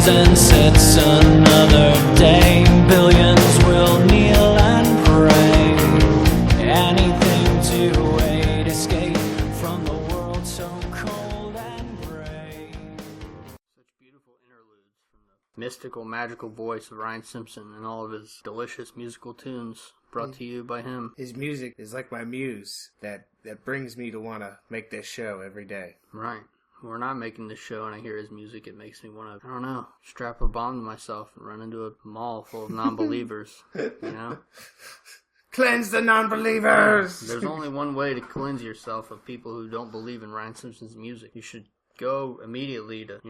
And sets another day. Billions will kneel and pray. Anything to aid escape from the world so cold and gray. Such beautiful interludes from the mystical, magical voice of Ryan Simpson and all of his delicious musical tunes brought to you by him. His music is like my muse that brings me to want to make this show every day. Right. We're not making this show and I hear his music, it makes me want to, I don't know, strap a bomb to myself and run into a mall full of non-believers, you know? Cleanse the non-believers! There's only one way to cleanse yourself of people who don't believe in Ryan Simpson's music. You should go immediately to,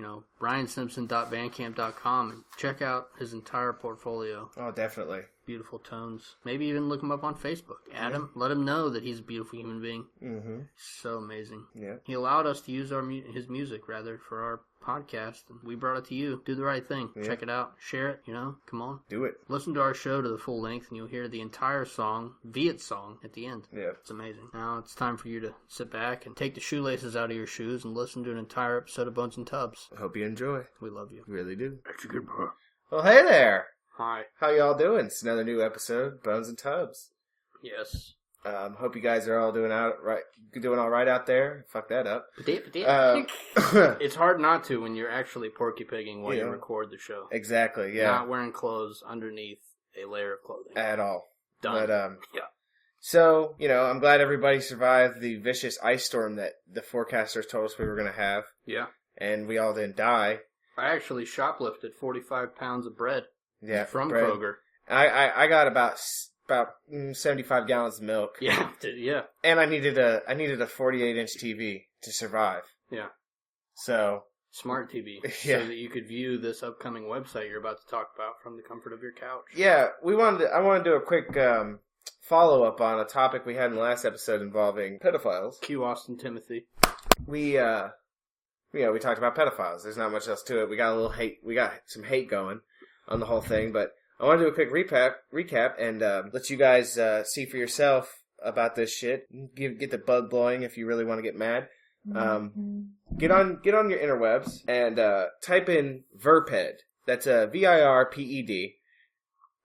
ryansimpson.bandcamp.com and check out his entire portfolio. Oh, definitely. Beautiful tones. Maybe even look him up on Facebook. Add him. Let him know that he's a beautiful human being. Mm-hmm. So amazing. Yeah. He allowed us to use his music, for our podcast. And we brought it to you. Do the right thing. Yeah. Check it out. Share it, Come on. Do it. Listen to our show to the full length, and you'll hear the entire song, Viet's song, at the end. Yeah. It's amazing. Now it's time for you to sit back and take the shoelaces out of your shoes and listen to an entire episode of Bones and Tubs. I hope you enjoy. We love you. Really do. That's a good boy. Well, hey there. Hi. How y'all doing? It's another new episode, Bones and Tubs. Yes. Hope you guys are all doing all right out there. Fuck that up. It's hard not to when you're actually porky pigging while you record the show. Exactly, yeah. Not wearing clothes underneath a layer of clothing. At all. Done. But, yeah. So, I'm glad everybody survived the vicious ice storm that the forecasters told us we were going to have. Yeah. And we all didn't die. I actually shoplifted 45 pounds of bread. Yeah, from bread. Kroger. I got about 75 gallons of milk. Yeah, yeah. And I needed a 48-inch TV to survive. Yeah. So smart TV, yeah. So that you could view this upcoming website you're about to talk about from the comfort of your couch. Yeah, I want to do a quick follow up on a topic we had in the last episode involving pedophiles. Q Austin Timothy. We talked about pedophiles. There's not much else to it. We got a little hate. We got some hate going on the whole thing, but I want to do a quick recap and let you guys see for yourself about this shit. Get the bug blowing if you really want to get mad. Get on your interwebs and type in Verped. That's a VIRPED,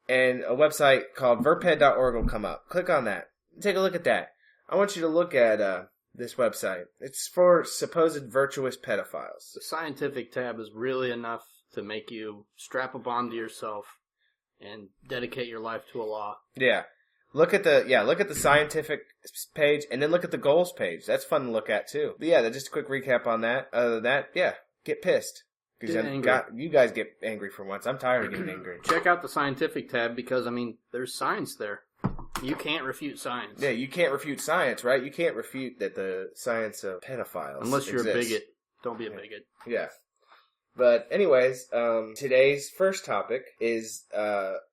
and a website called verped.org will come up. Click on that. Take a look at that. I want you to look at this website. It's for supposed virtuous pedophiles. The scientific tab is really enough to make you strap a bomb to yourself and dedicate your life to Allah. Yeah. Look at the scientific page, and then look at the goals page. That's fun to look at, too. But yeah, just a quick recap on that. Other than that, yeah, get pissed. Because you guys get angry for once. I'm tired of getting angry. Check out the scientific tab because, there's science there. You can't refute science. Yeah, you can't refute science, right? You can't refute that the science of pedophiles Unless you're exists. a bigot. Don't be a bigot. Yeah. But anyways, today's first topic is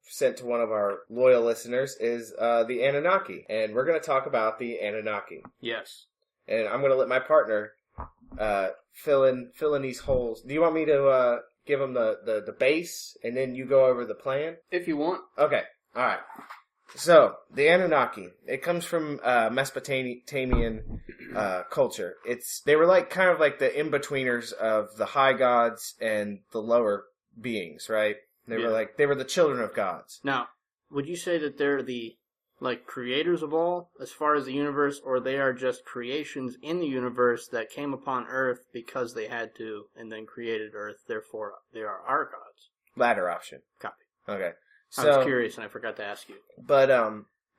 sent to one of our loyal listeners, is the Anunnaki. And we're going to talk about the Anunnaki. Yes. And I'm going to let my partner fill in these holes. Do you want me to give him the base, and then you go over the plan? If you want. Okay. All right. So, the Anunnaki, it comes from Mesopotamian culture. They were kind of like the in-betweeners of the high gods and the lower beings, right? They were the children of gods. Now, would you say that they're the creators of all as far as the universe, or they are just creations in the universe that came upon Earth because they had to and then created Earth, therefore they are our gods? Latter option. Copy. Okay. I was curious and I forgot to ask you. But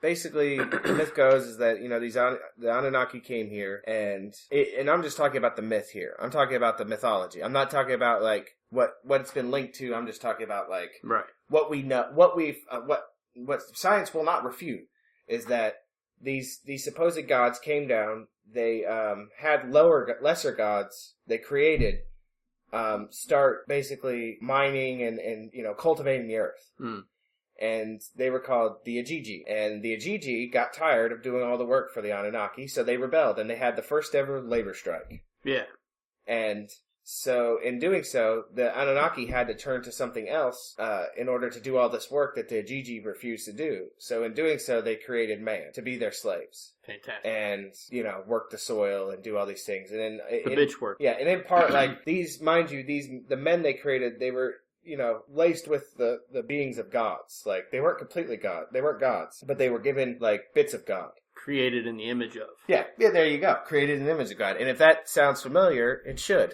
basically, the myth goes is that the Anunnaki came here, and I'm just talking about the myth here. I'm talking about the mythology. I'm not talking about what it's been linked to. I'm just talking about right. What we know, what science will not refute is that these supposed gods came down. They had lesser gods they created start basically mining and cultivating the earth. and they were called the Ajiji. And the Ajiji got tired of doing all the work for the Anunnaki, so they rebelled, and they had the first ever labor strike. Yeah. And so, in doing so, the Anunnaki had to turn to something else in order to do all this work that the Ajiji refused to do. So, in doing so, they created man to be their slaves. Fantastic. And, work the soil and do all these things. And then the bitch work. Yeah, and in part, like, these, mind you, the men they created, they were, laced with the beings of gods. Like, they weren't completely God. They weren't gods. But they were given, like, bits of God. Created in the image of. Yeah, there you go. Created in the image of God. And if that sounds familiar, it should.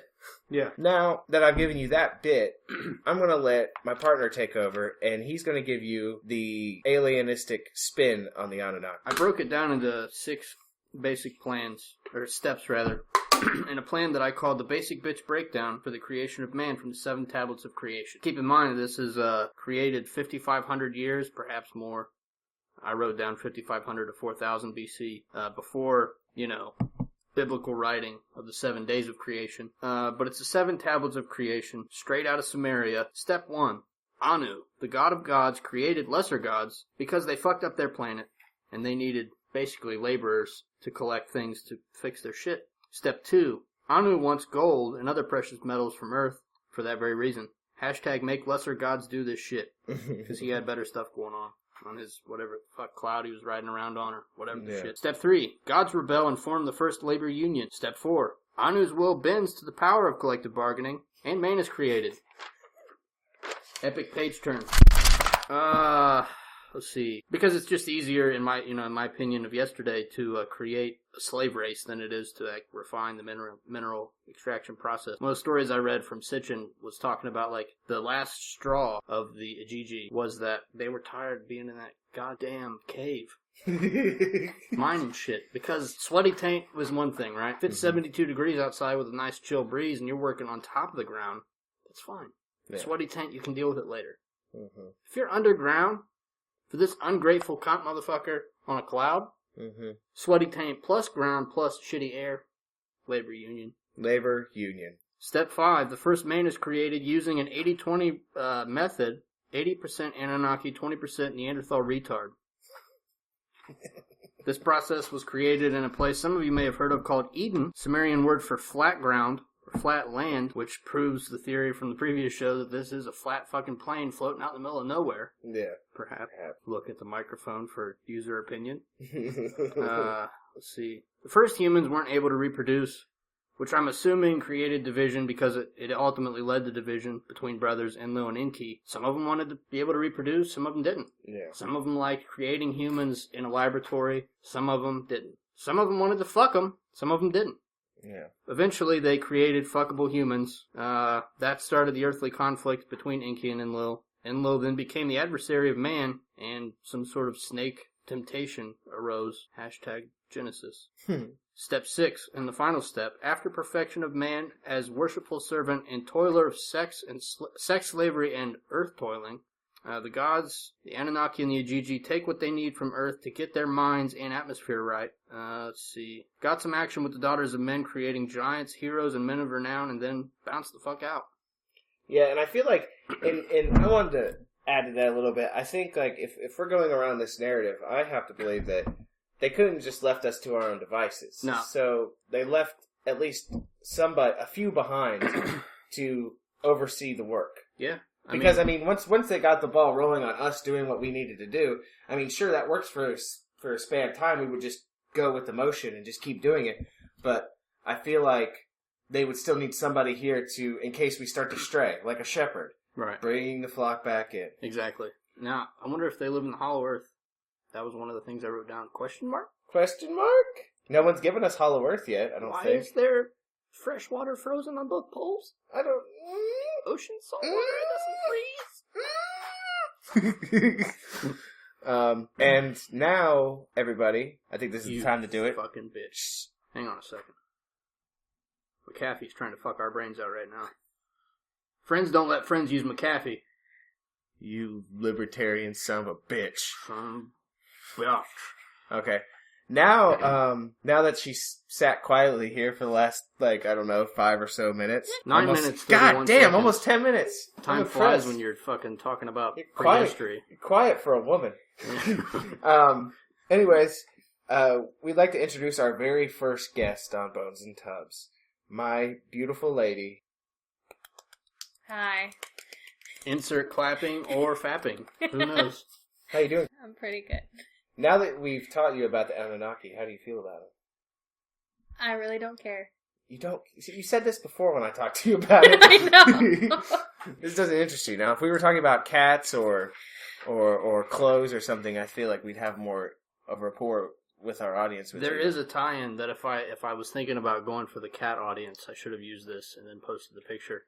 Yeah. Now that I've given you that bit, I'm going to let my partner take over, and he's going to give you the alienistic spin on the Anunnaki. I broke it down into 6 basic plans, or steps rather, in a plan that I called the Basic Bitch Breakdown for the Creation of Man from the 7 Tablets of Creation. Keep in mind, this is created 5,500 years, perhaps more. I wrote down 5,500 to 4,000 BC, before, biblical writing of the 7 days of creation. But it's the 7 tablets of creation, straight out of Sumeria. Step 1. Anu, the god of gods, created lesser gods because they fucked up their planet, and they needed, basically, laborers to collect things to fix their shit. Step 2. Anu wants gold and other precious metals from Earth for that very reason. Hashtag make lesser gods do this shit, because he had better stuff going on his whatever the fuck cloud he was riding around on, or whatever the shit. Step 3. Gods rebel and form the first labor union. Step 4. Anu's will bends to the power of collective bargaining, and man is created. Epic page turn. Let's see. Because it's just easier, in my opinion of yesterday, to create a slave race than it is to refine the mineral extraction process. One of the stories I read from Sitchin was talking about, like, the last straw of the Ajiji was that they were tired of being in that goddamn cave. Mining shit. Because sweaty taint was one thing, right? If it's 72 degrees outside with a nice chill breeze and you're working on top of the ground, that's fine. Yeah. Sweaty taint, you can deal with it later. Mm-hmm. If you're underground, for this ungrateful cunt motherfucker on a cloud, sweaty taint plus ground plus shitty air, labor union. Labor union. Step 5. The first man is created using an 80-20 method. 80% Anunnaki, 20% Neanderthal retard. This process was created in a place some of you may have heard of called Eden, Sumerian word for flat ground, or flat land, which proves the theory from the previous show that this is a flat fucking plane floating out in the middle of nowhere. Yeah. Perhaps. Look at the microphone for user opinion. Let's see. The first humans weren't able to reproduce, which I'm assuming created division because it ultimately led to division between brothers Enlil and Enki. Some of them wanted to be able to reproduce, some of them didn't. Yeah. Some of them liked creating humans in a laboratory, some of them didn't. Some of them wanted to fuck them, some of them didn't. Yeah. Eventually, they created fuckable humans. That started the earthly conflict between Enki and Enlil. Enlil then became the adversary of man, and some sort of snake temptation arose. Hashtag Genesis. Step 6, and the final step. After perfection of man as worshipful servant and toiler of sex slavery and earth toiling, the gods, the Anunnaki, and the Ajiji take what they need from Earth to get their minds and atmosphere right. Let's see. Got some action with the daughters of men, creating giants, heroes, and men of renown, and then bounced the fuck out. Yeah, and I feel like, and I wanted to add to that a little bit. I think, like, if we're going around this narrative, I have to believe that they couldn't just left us to our own devices. No. So they left at least a few behind to oversee the work. Yeah. Because, once they got the ball rolling on us doing what we needed to do, sure, that works for a span of time. We would just go with the motion and just keep doing it. But I feel like they would still need somebody here to, in case we start to stray, like a shepherd. Right. Bring the flock back in. Exactly. Now, I wonder if they live in the Hollow Earth. That was one of the things I wrote down. Question mark? Question mark? No one's given us Hollow Earth yet, I don't think. Why is there fresh water frozen on both poles? I don't... Ocean salt water doesn't freeze. And now, everybody, I think this is the time to do it. Fucking bitch. Hang on a second. McAfee's trying to fuck our brains out right now. Friends don't let friends use McAfee. You libertarian son of a bitch. Yeah. Okay. Now that she's sat quietly here for the last, 5 or so minutes. 9 minutes. God damn, almost 10 minutes. Time flies when you're fucking talking about prehistory. Quiet for a woman. Anyways, we'd like to introduce our very first guest on Bones and Tubs. My beautiful lady. Hi. Insert clapping or fapping. Who knows? How you doing? I'm pretty good. Now that we've taught you about the Anunnaki, how do you feel about it? I really don't care. You don't. You said this before when I talked to you about it. I know. This doesn't interest you. Now, if we were talking about cats or clothes or something, I feel like we'd have more of a rapport with our audience. There is a tie-in that if I was thinking about going for the cat audience, I should have used this and then posted the picture.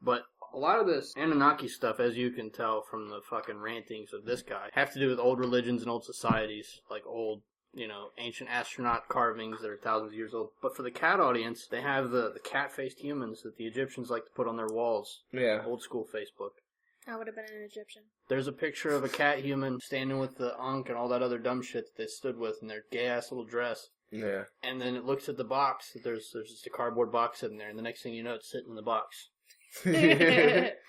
But a lot of this Anunnaki stuff, as you can tell from the fucking rantings of this guy, have to do with old religions and old societies, like old, ancient astronaut carvings that are thousands of years old. But for the cat audience, they have the cat-faced humans that the Egyptians like to put on their walls. Yeah. Old school Facebook. I would have been an Egyptian. There's a picture of a cat human standing with the Ankh and all that other dumb shit that they stood with in their gay-ass little dress. Yeah. And then it looks at the box. There's just a cardboard box sitting there, and the next thing you know, it's sitting in the box.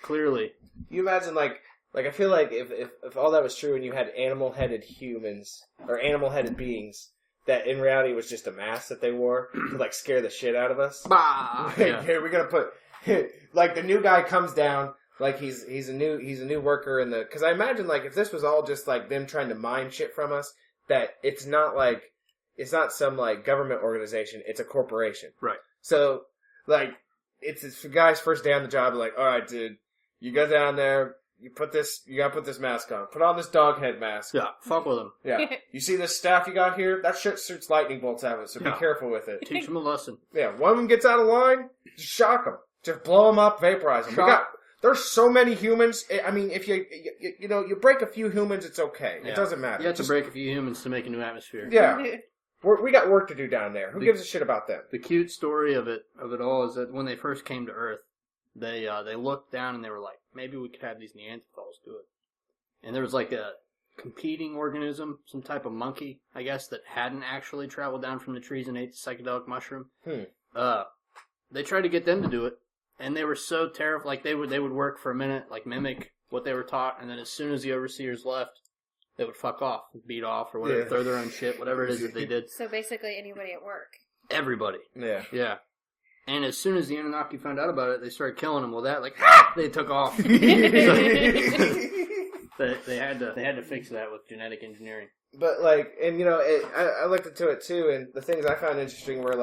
Clearly. You imagine, I feel like if all that was true and you had animal-headed humans, or animal-headed beings, that in reality was just a mask that they wore to, scare the shit out of us. Bah! Yeah. Here, we're gonna put, the new guy comes down, he's a new worker in the, because I imagine, if this was all just, them trying to mine shit from us, that it's not, some, government organization, it's a corporation. Right. So, it's this guy's first day on the job, alright, dude, you go down there, you gotta put this mask on. Put on this dog head mask. Yeah, fuck with him. Yeah. You see this staff you got here? That shit shoots lightning bolts out of it, so be careful with it. Teach him a lesson. Yeah, one of them gets out of line, just shock them. Just blow them up, vaporize them. There's so many humans. I mean, if you break a few humans, it's okay. Yeah. It doesn't matter. You have to break a few humans to make a new atmosphere. Yeah. We got work to do down there. Who gives a shit about them? The cute story of it all is that when they first came to Earth, they looked down and they were like, maybe we could have these Neanderthals do it. And there was a competing organism, some type of monkey, I guess, that hadn't actually traveled down from the trees and ate the psychedelic mushroom. They tried to get them to do it, and they were so terrified. They would work for a minute, mimic what they were taught, and then as soon as the overseers left, they would fuck off, beat off, or whatever, throw their own shit, whatever it is that they did. So basically anybody at work. Everybody. Yeah. Yeah. And as soon as the Anunnaki found out about it, they started killing them. Well, they took off. So, they had to fix that with genetic engineering. But I looked into it too, and the things I found interesting were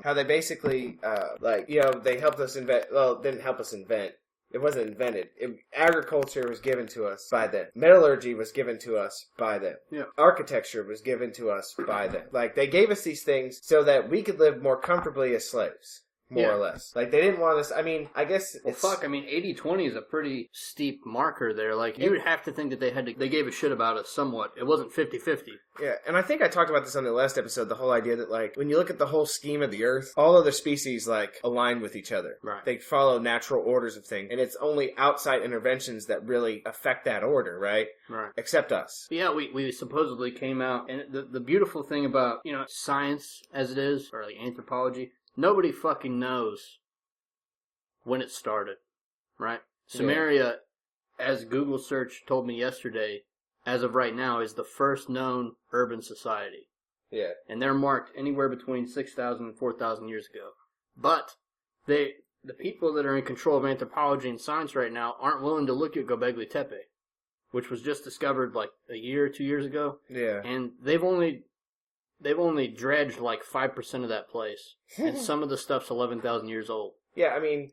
how they basically they helped us invent. Well, didn't help us invent. It wasn't invented. Agriculture was given to us by them. Metallurgy was given to us by them. Yeah. Architecture was given to us by them. They gave us these things so that we could live more comfortably as slaves. More or less. They didn't want us... I mean, I guess... 80-20 is a pretty steep marker there. You would have to think that they gave a shit about us somewhat. It wasn't 50-50. Yeah, and I think I talked about this on the last episode, the whole idea that, when you look at the whole scheme of the Earth, all other species, align with each other. Right. They follow natural orders of things, and it's only outside interventions that really affect that order, right? Right. Except us. Yeah, we supposedly came out, and the beautiful thing about, science as it is, or anthropology... Nobody fucking knows when it started, right? Sumeria, as Google search told me yesterday, as of right now, is the first known urban society. Yeah. And they're marked anywhere between 6,000 and 4,000 years ago. But the people that are in control of anthropology and science right now aren't willing to look at Göbekli Tepe, which was just discovered a year or 2 years ago. Yeah. And they've only dredged 5% of that place. And some of the stuff's 11,000 years old. Yeah, I mean,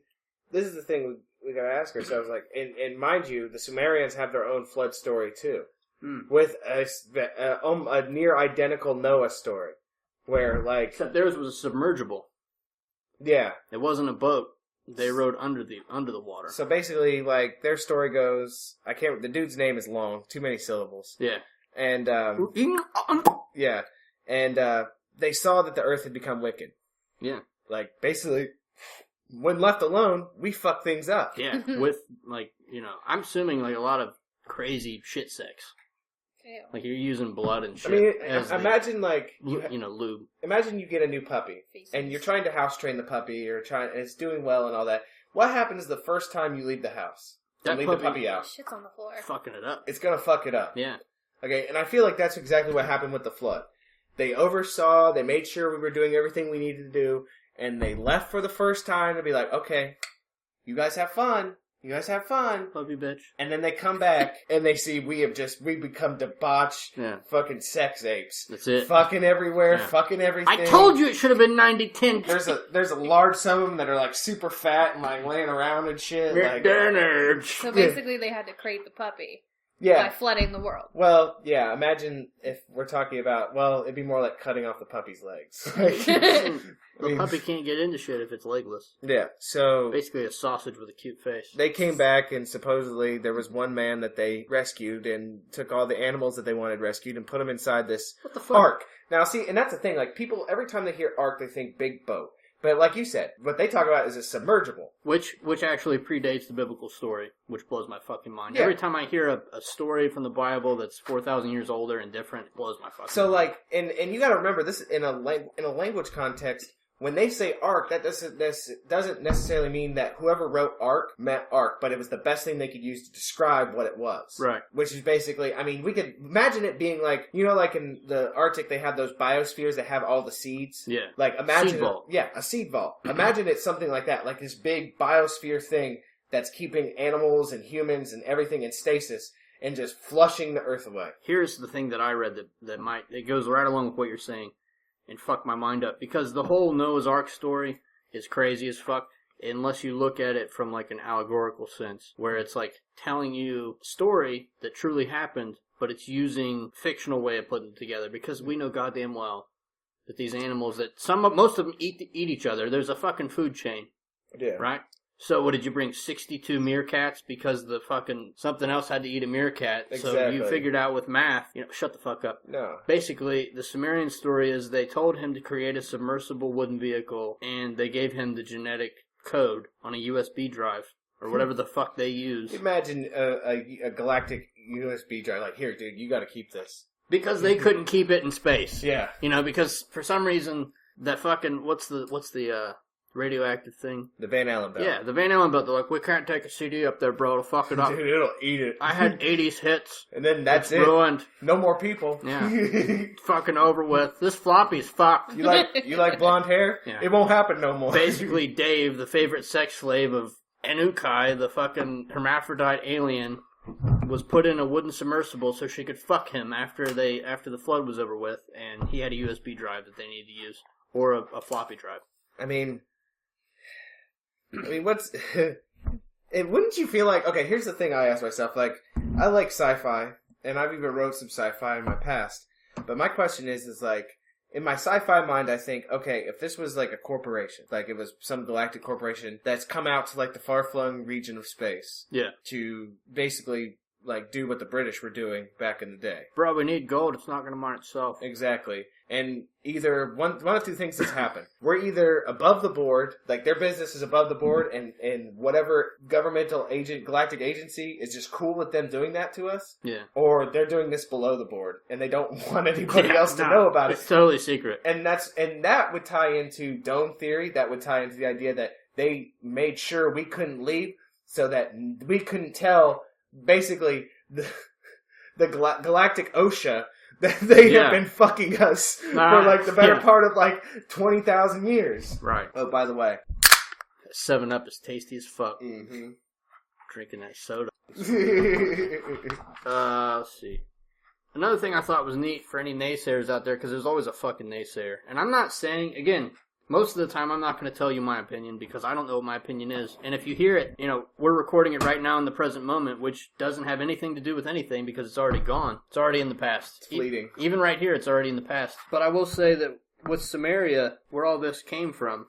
this is the thing we gotta ask ourselves. And mind you, the Sumerians have their own flood story too. With a near identical Noah story. Where, except theirs was a submergible. Yeah. It wasn't a boat. They rode under the water. So basically, their story goes, the dude's name is long, too many syllables. Yeah. And, yeah. And they saw that the earth had become wicked. Yeah. Basically, when left alone, we fuck things up. Yeah. With, I'm assuming, a lot of crazy shit sex. Ew. Like you're using blood and I shit. mean, as the, imagine like lube. Imagine you get a new puppy Feces. and you're trying to house train the puppy, and it's doing well and all that. What happens the first time you leave the house? That Leave puppy- the puppy out. Shit's on the floor. Fucking it up. It's gonna fuck it up. Yeah. Okay, and I feel like that's exactly what happened with the flood. They oversaw, they made sure we were doing everything we needed to do, and they left for the first time to be like, okay, you guys have fun. You guys have fun. Puppy bitch. And then they come back and they see we become debauched fucking sex apes. That's it. Fucking everywhere, Yeah. fucking everything. I told you it should have been 90-10. There's a large some of them that are like super fat and like laying around and shit. Like, So basically, they had to create the puppy by yeah. flooding the world. Well, yeah, imagine if we're talking about, well, it'd be more like cutting off the puppy's legs. The puppy can't get into shit if it's legless. Yeah, so Basically a sausage with a cute face. they came back and supposedly there was one man that they rescued and took all the animals that they wanted rescued and put them inside this What the fuck? ark. Now, see, and that's the thing, like, people, every time they hear ark, they think big boat. But like you said, what they talk about is a submergible. Which actually predates the biblical story, which blows my fucking mind. Yeah. Every time I hear a story from the Bible that's 4,000 years older and different, it blows my fucking So, mind. like, and you gotta remember, this in a language context, when they say ark, that doesn't necessarily mean that whoever wrote ark meant ark, but it was the best thing they could use to describe what it was. Right. Which is basically, I mean, we could imagine it being like, you know, like in the Arctic, they have those biospheres that have all the seeds. Yeah. Like, imagine... Seed vault. Yeah, a seed vault. Imagine it's something like that, like this big biosphere thing that's keeping animals and humans and everything in stasis and just flushing the earth away. Here's the thing that I read that goes right along with what you're saying and fuck my mind up. Because the whole Noah's Ark story is crazy as fuck unless you look at it from like an allegorical sense, where it's like telling you a story that truly happened, but it's using fictional way of putting it together, because we know goddamn well that these animals that most of them eat each other. There's a fucking food chain, Yeah. right? So what did you bring? 62 meerkats because the fucking something else had to eat a meerkat. So Exactly. you figured out with math, shut the fuck up. No. Basically, the Sumerian story is they told him to create a submersible wooden vehicle, and they gave him the genetic code on a USB drive, or whatever the fuck they use. Imagine a galactic USB drive. Like, here, dude, you gotta keep this. Because they couldn't keep it in space. Yeah. Because for some reason, that fucking, what's the radioactive thing? The Van Allen belt. Yeah, the Van Allen belt. They're like, we can't take a CD up there, bro. It'll fuck it up. Dude, it'll eat it. I had 80s hits. And then that's It's it. ruined. No more people. Yeah. Fucking over with. This floppy's fucked. You like blonde hair? Yeah. It won't happen no more. Basically, Dave, the favorite sex slave of Anunnaki, the fucking hermaphrodite alien, was put in a wooden submersible so she could fuck him after the flood was over with, and he had a USB drive that they needed to use, or a floppy drive. I mean, what's... And wouldn't you feel like... Okay, here's the thing I ask myself. Like, I like sci-fi, and I've even wrote some sci-fi in my past. But my question is like, in my sci-fi mind, I think, okay, if this was like a corporation, like it was some galactic corporation that's come out to like the far-flung region of space. Yeah. To basically, like, do what the British were doing back in the day. Bro, we need gold. It's not going to mine itself. Exactly. And either one of two things has happened. We're either above the board, like their business is above the board, and whatever governmental galactic agency is just cool with them doing that to us. Yeah. Or they're doing this below the board, and they don't want anybody else to know about it. It's totally secret. And that would tie into dome theory. That would tie into the idea that they made sure we couldn't leave, so that we couldn't tell, basically, the galactic OSHA that they have been fucking us for like the better part of like 20,000 years. Right. Oh, by the way. 7-Up is tasty as fuck. Mm-hmm. Drinking that soda. Let's see. Another thing I thought was neat for any naysayers out there, because there's always a fucking naysayer. And I'm not saying, again, most of the time I'm not going to tell you my opinion, because I don't know what my opinion is. And if you hear it, we're recording it right now in the present moment, which doesn't have anything to do with anything, because it's already gone. It's already in the past. It's fleeting. Even right here, it's already in the past. But I will say that with Samaria, where all this came from,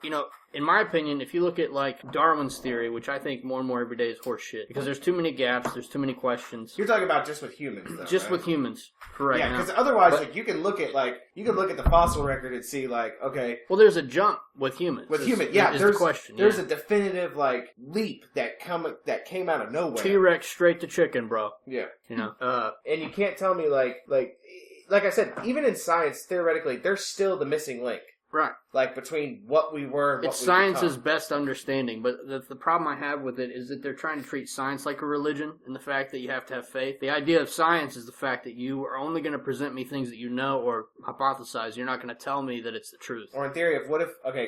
in my opinion, if you look at, like, Darwin's theory, which I think more and more every day is horse shit, because there's too many gaps, there's too many questions. You're talking about just with humans, though, Just right? with humans, for right now. Yeah, because otherwise, you can look at the fossil record and see, like, okay. Well, there's a jump with humans. With humans, yeah. Is There's the question. There's a definitive, like, leap that came out of nowhere. T-Rex straight to chicken, bro. Yeah. And you can't tell me, like I said, even in science, theoretically, there's still the missing link. Right. Like, between what we were and what it's we science's become. best understanding, but the problem I have with it is that they're trying to treat science like a religion, and the fact that you have to have faith. The idea of science is the fact that you are only going to present me things that you know or hypothesize. You're not going to tell me that it's the truth. Or in theory,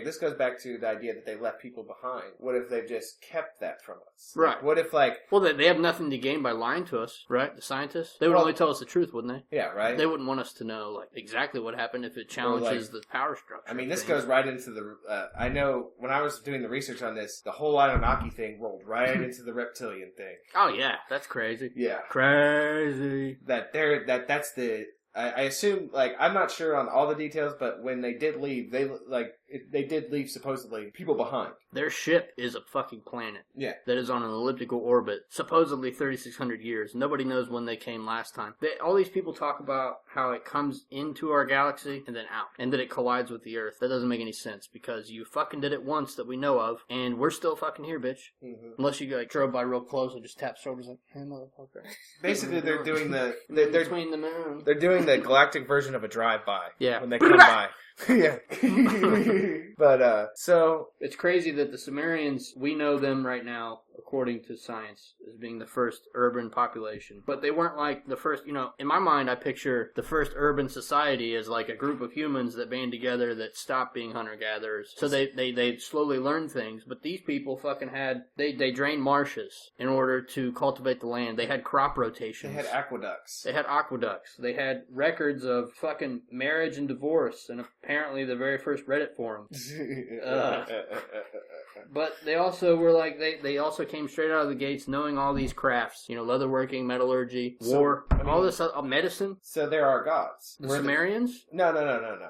this goes back to the idea that they left people behind. What if they've just kept that from us? Right. Like, what if, Well, they have nothing to gain by lying to us, right? The scientists? They would only tell us the truth, wouldn't they? Yeah, right? They wouldn't want us to know, like, exactly what happened if it challenges the power structure. I mean, this goes right into the... I know when I was doing the research on this, the whole Anunnaki thing rolled right into the reptilian thing. Oh, yeah. That's crazy. Yeah. Crazy. That's the... I assume, like, I'm not sure on all the details, but when they did leave, they did leave, supposedly, people behind. Their ship is a fucking planet. Yeah. That is on an elliptical orbit, supposedly 3,600 years. Nobody knows when they came last time. All these people talk about how it comes into our galaxy and then out, and that it collides with the Earth. That doesn't make any sense, because you fucking did it once that we know of, and we're still fucking here, bitch. Mm-hmm. Unless you, like, drove by real close and just tap shoulders like, hey, motherfucker. Basically, they're doing they're between the moon. They're doing the galactic version of a drive-by. Yeah. When they come by. Yeah. But, so... It's crazy that the Sumerians, we know them right now, according to science, as being the first urban population. But they weren't like the first, in my mind, I picture the first urban society as like a group of humans that band together that stopped being hunter-gatherers. So they slowly learned things. But these people fucking they drained marshes in order to cultivate the land. They had crop rotations. They had aqueducts. They had records of fucking marriage and divorce, and apparently the very first Reddit forum. But they also were like, they also came straight out of the gates knowing all these crafts, leatherworking, metallurgy, war, all this medicine. So there are gods. The Sumerians? No.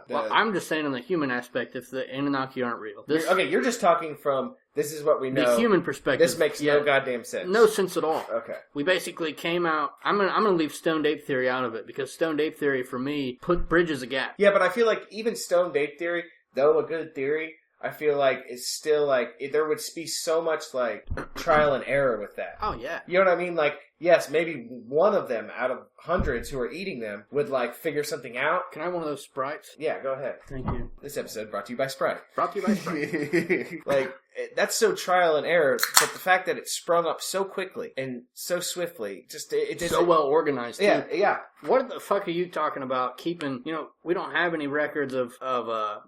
Well, I'm just saying on the human aspect, if the Anunnaki aren't real. Okay, you're just talking from, this is what we know. The human perspective. This makes no goddamn sense. No sense at all. Okay. We basically came out, I'm gonna leave stoned ape theory out of it, because stoned ape theory, for me, bridges a gap. Yeah, but I feel like even stoned ape theory, though a good theory, I feel like it's still like, there would be so much like trial and error with that. Oh, yeah. You know what I mean? Like, yes, maybe one of them out of hundreds who are eating them would like figure something out. Can I have one of those Sprites? Yeah, go ahead. Thank you. This episode brought to you by Sprite. Brought to you by Sprite. Like, that's so trial and error, but the fact that it sprung up so quickly and so swiftly, it's so well organized, too. Yeah. What the fuck are you talking about keeping, we don't have any records of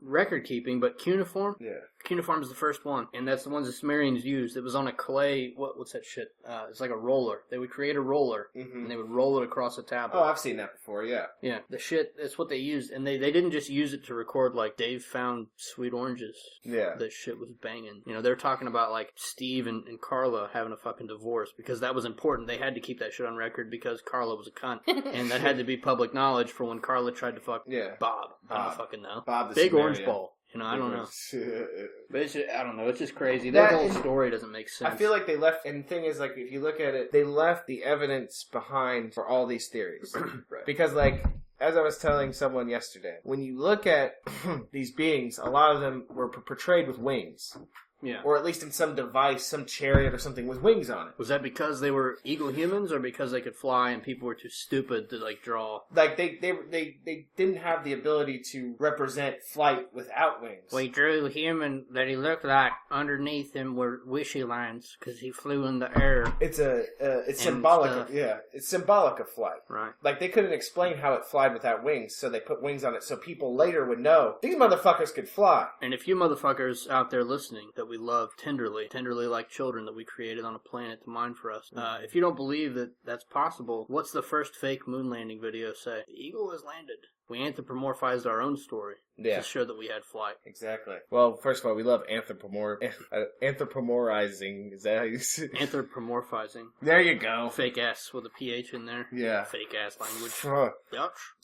record keeping, but cuneiform? Yeah. Cuneiform is the first one, and that's the ones the Sumerians used. It was on a clay, what's that shit? It's like a roller. They would create a roller, and they would roll it across a tablet. Oh, I've seen that before, yeah. Yeah, the shit, that's what they used, and they didn't just use it to record, like, Dave found sweet oranges. Yeah. That shit was banging. They're talking about, like, Steve and Carla having a fucking divorce, because that was important. They had to keep that shit on record, because Carla was a cunt, and that had to be public knowledge for when Carla tried to fuck Bob. I don't fucking know. Bob the Big Sumerian. orange ball. I don't know. But I don't know. It's just crazy. That whole story doesn't make sense. I feel like they left, and the thing is, like, if you look at it, they left the evidence behind for all these theories. Right. Because, like, as I was telling someone yesterday, when you look at these beings, a lot of them were portrayed with wings. Yeah. Or at least in some device, some chariot or something with wings on it. Was that because they were eagle humans, or because they could fly and people were too stupid to, like, draw? Like, they didn't have the ability to represent flight without wings. We drew a human that he looked like underneath him were wishy lines because he flew in the air. It's symbolic of, it's symbolic of flight. Right. Like, they couldn't explain how it flied without wings, so they put wings on it so people later would know, these motherfuckers could fly. And if you motherfuckers out there listening that we love tenderly like children that we created on a planet to mine for us. If you don't believe that that's possible, what's the first fake moon landing video say? The eagle has landed. We anthropomorphized our own story to show that we had flight. Exactly. Well, first of all, we love anthropomorphizing. Is that how you say it? Anthropomorphizing. There you go. Fake ass with a PH in there. Yeah. Fake ass language. Yup.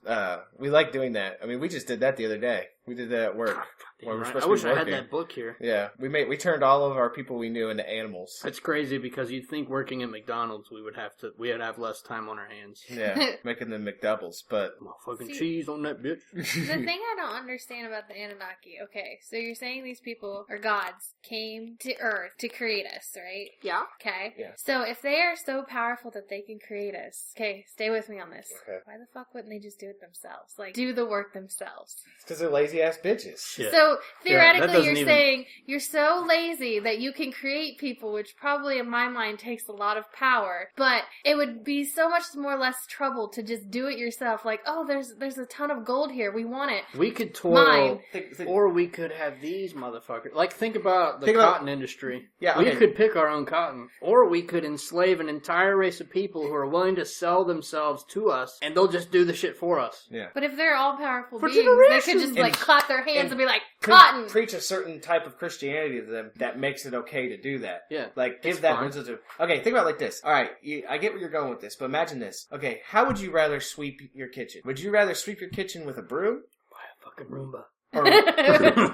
Yup. We like doing that. I mean, we just did that the other day. We did that at work. I wish I had that book here. Yeah, we turned all of our people we knew into animals. It's crazy because you'd think working at McDonald's we'd have less time on our hands. Yeah, making them McDoubles, but motherfucking cheese on that bitch. The thing I don't understand about the Anunnaki. Okay, so you're saying these people or gods came to Earth to create us, right? Yeah. Okay. Yeah. So if they are so powerful that they can create us, okay, stay with me on this. Okay. Why the fuck wouldn't they just do it themselves? Like, do the work themselves? Because they're lazy ass bitches. Shit. So theoretically, you're even... saying you're so lazy that you can create people, which probably in my mind takes a lot of power, but it would be so much more less trouble to just do it yourself. Like, oh, there's a ton of gold here. We want it. We could toil, or we could have these motherfuckers. Like, think about the cotton industry. Yeah, we could pick our own cotton, or we could enslave an entire race of people who are willing to sell themselves to us, and they'll just do the shit for us. Yeah. But if they're all powerful beings, generations. they could just like clap their hands and be like, cotton. Preach a certain type of Christianity to them that makes it okay to do that. Yeah. Like, give that one to... Okay, think about it like this. Alright, I get where you're going with this, but imagine this. Okay, how would you rather sweep your kitchen? Would you rather sweep your kitchen with a broom? Buy a fucking Roomba.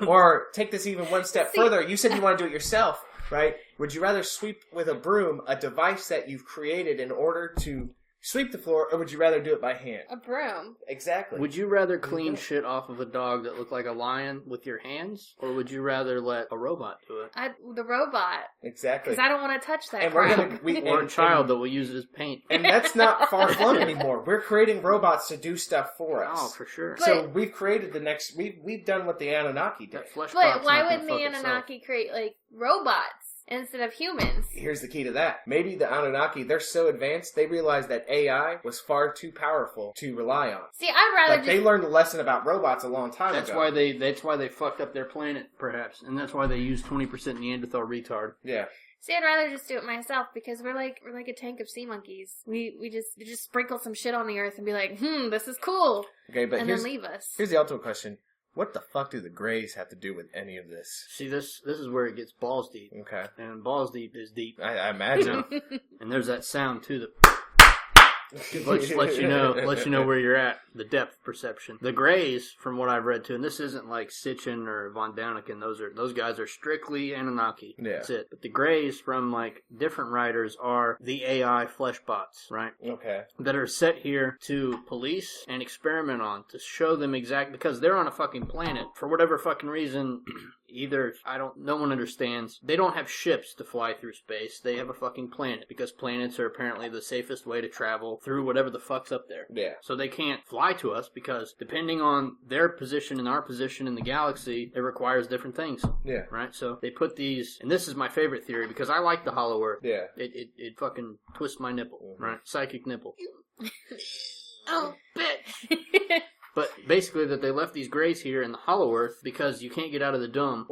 Or take this even one step further. You said you want to do it yourself, right? Would you rather sweep with a broom, a device that you've created in order to sweep the floor, or would you rather do it by hand? A broom. Exactly. Would you rather clean shit off of a dog that looked like a lion with your hands, or would you rather let a robot do it? The robot. Exactly. Because I don't want to touch that and crap. Or a child that will use it as paint. And that's not far-flung anymore. We're creating robots to do stuff for us. Oh, for sure. So we've created the next... We've done what the Anunnaki did. But why wouldn't the Anunnaki create, like, robots instead of humans? Here's the key to that. Maybe the Anunnaki, they're so advanced, they realized that AI was far too powerful to rely on. See, I'd rather They learned a lesson about robots a long time ago. That's why they fucked up their planet, perhaps. And that's why they used 20% Neanderthal retard. Yeah. See, I'd rather just do it myself because we're like a tank of sea monkeys. We just sprinkle some shit on the earth and be like, this is cool. Okay, but then leave us. Here's the ultimate question. What the fuck do the Greys have to do with any of this? See, this is where it gets balls deep. Okay. And balls deep is deep. I imagine. And there's that sound, too, that... let you know where you're at, the depth perception. The Greys, from what I've read too, and this isn't like Sitchin or Von Däniken, those guys are strictly Anunnaki. Yeah. That's it. But the Greys from like different writers are the AI flesh bots, right? Okay. That are set here to police and experiment on, to show them because they're on a fucking planet for whatever fucking reason. No one understands. They don't have ships to fly through space. They have a fucking planet because planets are apparently the safest way to travel through whatever the fuck's up there. Yeah. So they can't fly to us because depending on their position and our position in the galaxy, it requires different things. Yeah. Right? So they put these, and this is my favorite theory because I like the hollow earth. Yeah. It fucking twists my nipple, right? Psychic nipple. Oh, bitch. But basically that they left these Greys here in the hollow earth because you can't get out of the dome.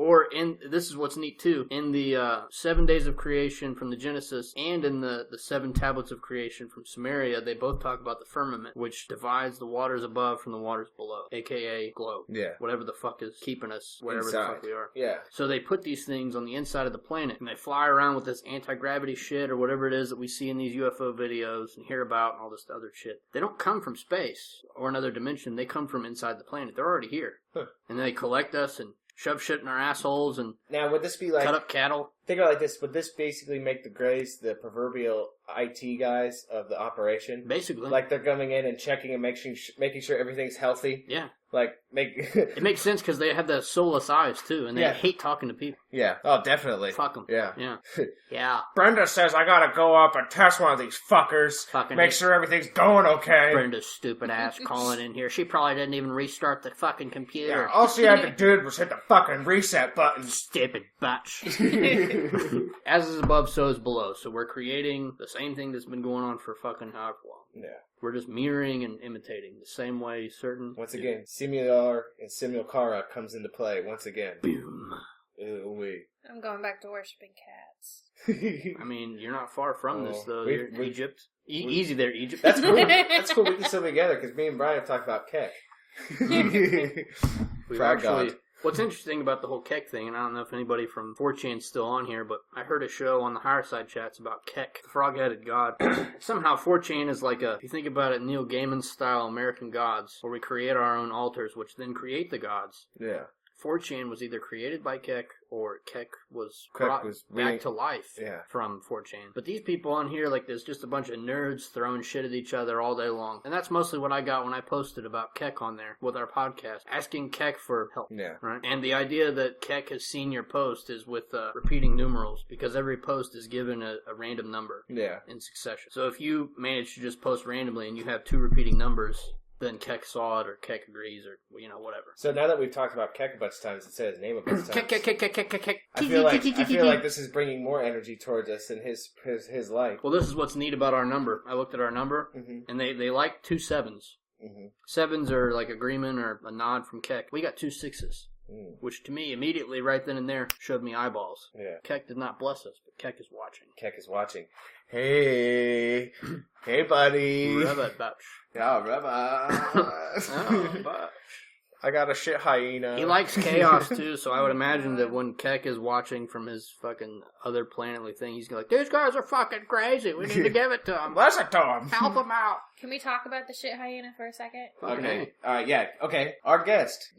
This is what's neat too, in the 7 days of creation from the Genesis and in the 7 tablets of creation from Sumeria, they both talk about the firmament, which divides the waters above from the waters below, aka globe. Yeah. Whatever the fuck is keeping us wherever the fuck we are. Yeah. So they put these things on the inside of the planet and they fly around with this anti-gravity shit or whatever it is that we see in these UFO videos and hear about and all this other shit. They don't come from space or another dimension. They come from inside the planet. They're already here. Huh. And they collect us and shove shit in our assholes and now would this be like cut up cattle. Think about it like this. Would this basically make the Greys the proverbial IT guys of the operation? Basically. Like they're coming in and checking and making sure everything's healthy? Yeah. Like, It makes sense because they have the soulless eyes, too, and they hate talking to people. Yeah. Oh, definitely. Fuck them. Yeah. Yeah. Yeah. Brenda says I gotta go up and test one of these fuckers. Make sure everything's going okay. Brenda's stupid ass calling in here. She probably didn't even restart the fucking computer. Yeah, all she had to do was hit the fucking reset button. Stupid bitch. As is above, so is below. So we're creating the same thing that's been going on for fucking however long. Yeah. We're just mirroring and imitating the same way certain... Once again, Simular and Simulcara comes into play once again. Boom. Ooh-wee. I'm going back to worshiping cats. I mean, you're not far from this, though. You're in Egypt. Easy there, Egypt. That's cool. That's cool. We can still be together, because me and Brian have talked about Keck. We've Frog actually... God. What's interesting about the whole Keck thing, and I don't know if anybody from 4chan's still on here, but I heard a show on the Higher Side Chats about Keck, the frog-headed god. Somehow 4chan is like if you think about it, Neil Gaiman style American Gods, where we create our own altars, which then create the gods. Yeah. 4chan was either created by Keck or Keck was Keck brought was back to life Yeah. from 4chan. But these people on here, like, there's just a bunch of nerds throwing shit at each other all day long. And that's mostly what I got when I posted about Keck on there with our podcast, asking Keck for help. Yeah. Right? And the idea that Keck has seen your post is with repeating numerals, because every post is given a random number Yeah. in succession. So if you manage to just post randomly and you have 2 repeating numbers, then Keck saw it, or Keck agrees, or, whatever. So now that we've talked about Keck a bunch of times and said his name a bunch of times, Keck. I feel like this is bringing more energy towards us in his life. Well, this is what's neat about our number. I looked at our number, and they like 2 sevens. Sevens are like agreement or a nod from Keck. We got 2 sixes, which to me, immediately, right then and there, showed me eyeballs. Yeah. Keck did not bless us, but Keck is watching. Keck is watching. Hey, buddy. Rabbit Batch. Yeah, Rabbi. I got a shit hyena. He likes chaos, too, so I would imagine that when Keck is watching from his fucking other planetly thing, he's like, these guys are fucking crazy. We need to give it to them. Listen to him. Help them out. Can we talk about the shit hyena for a second? Okay. Yeah. Okay. Our guest,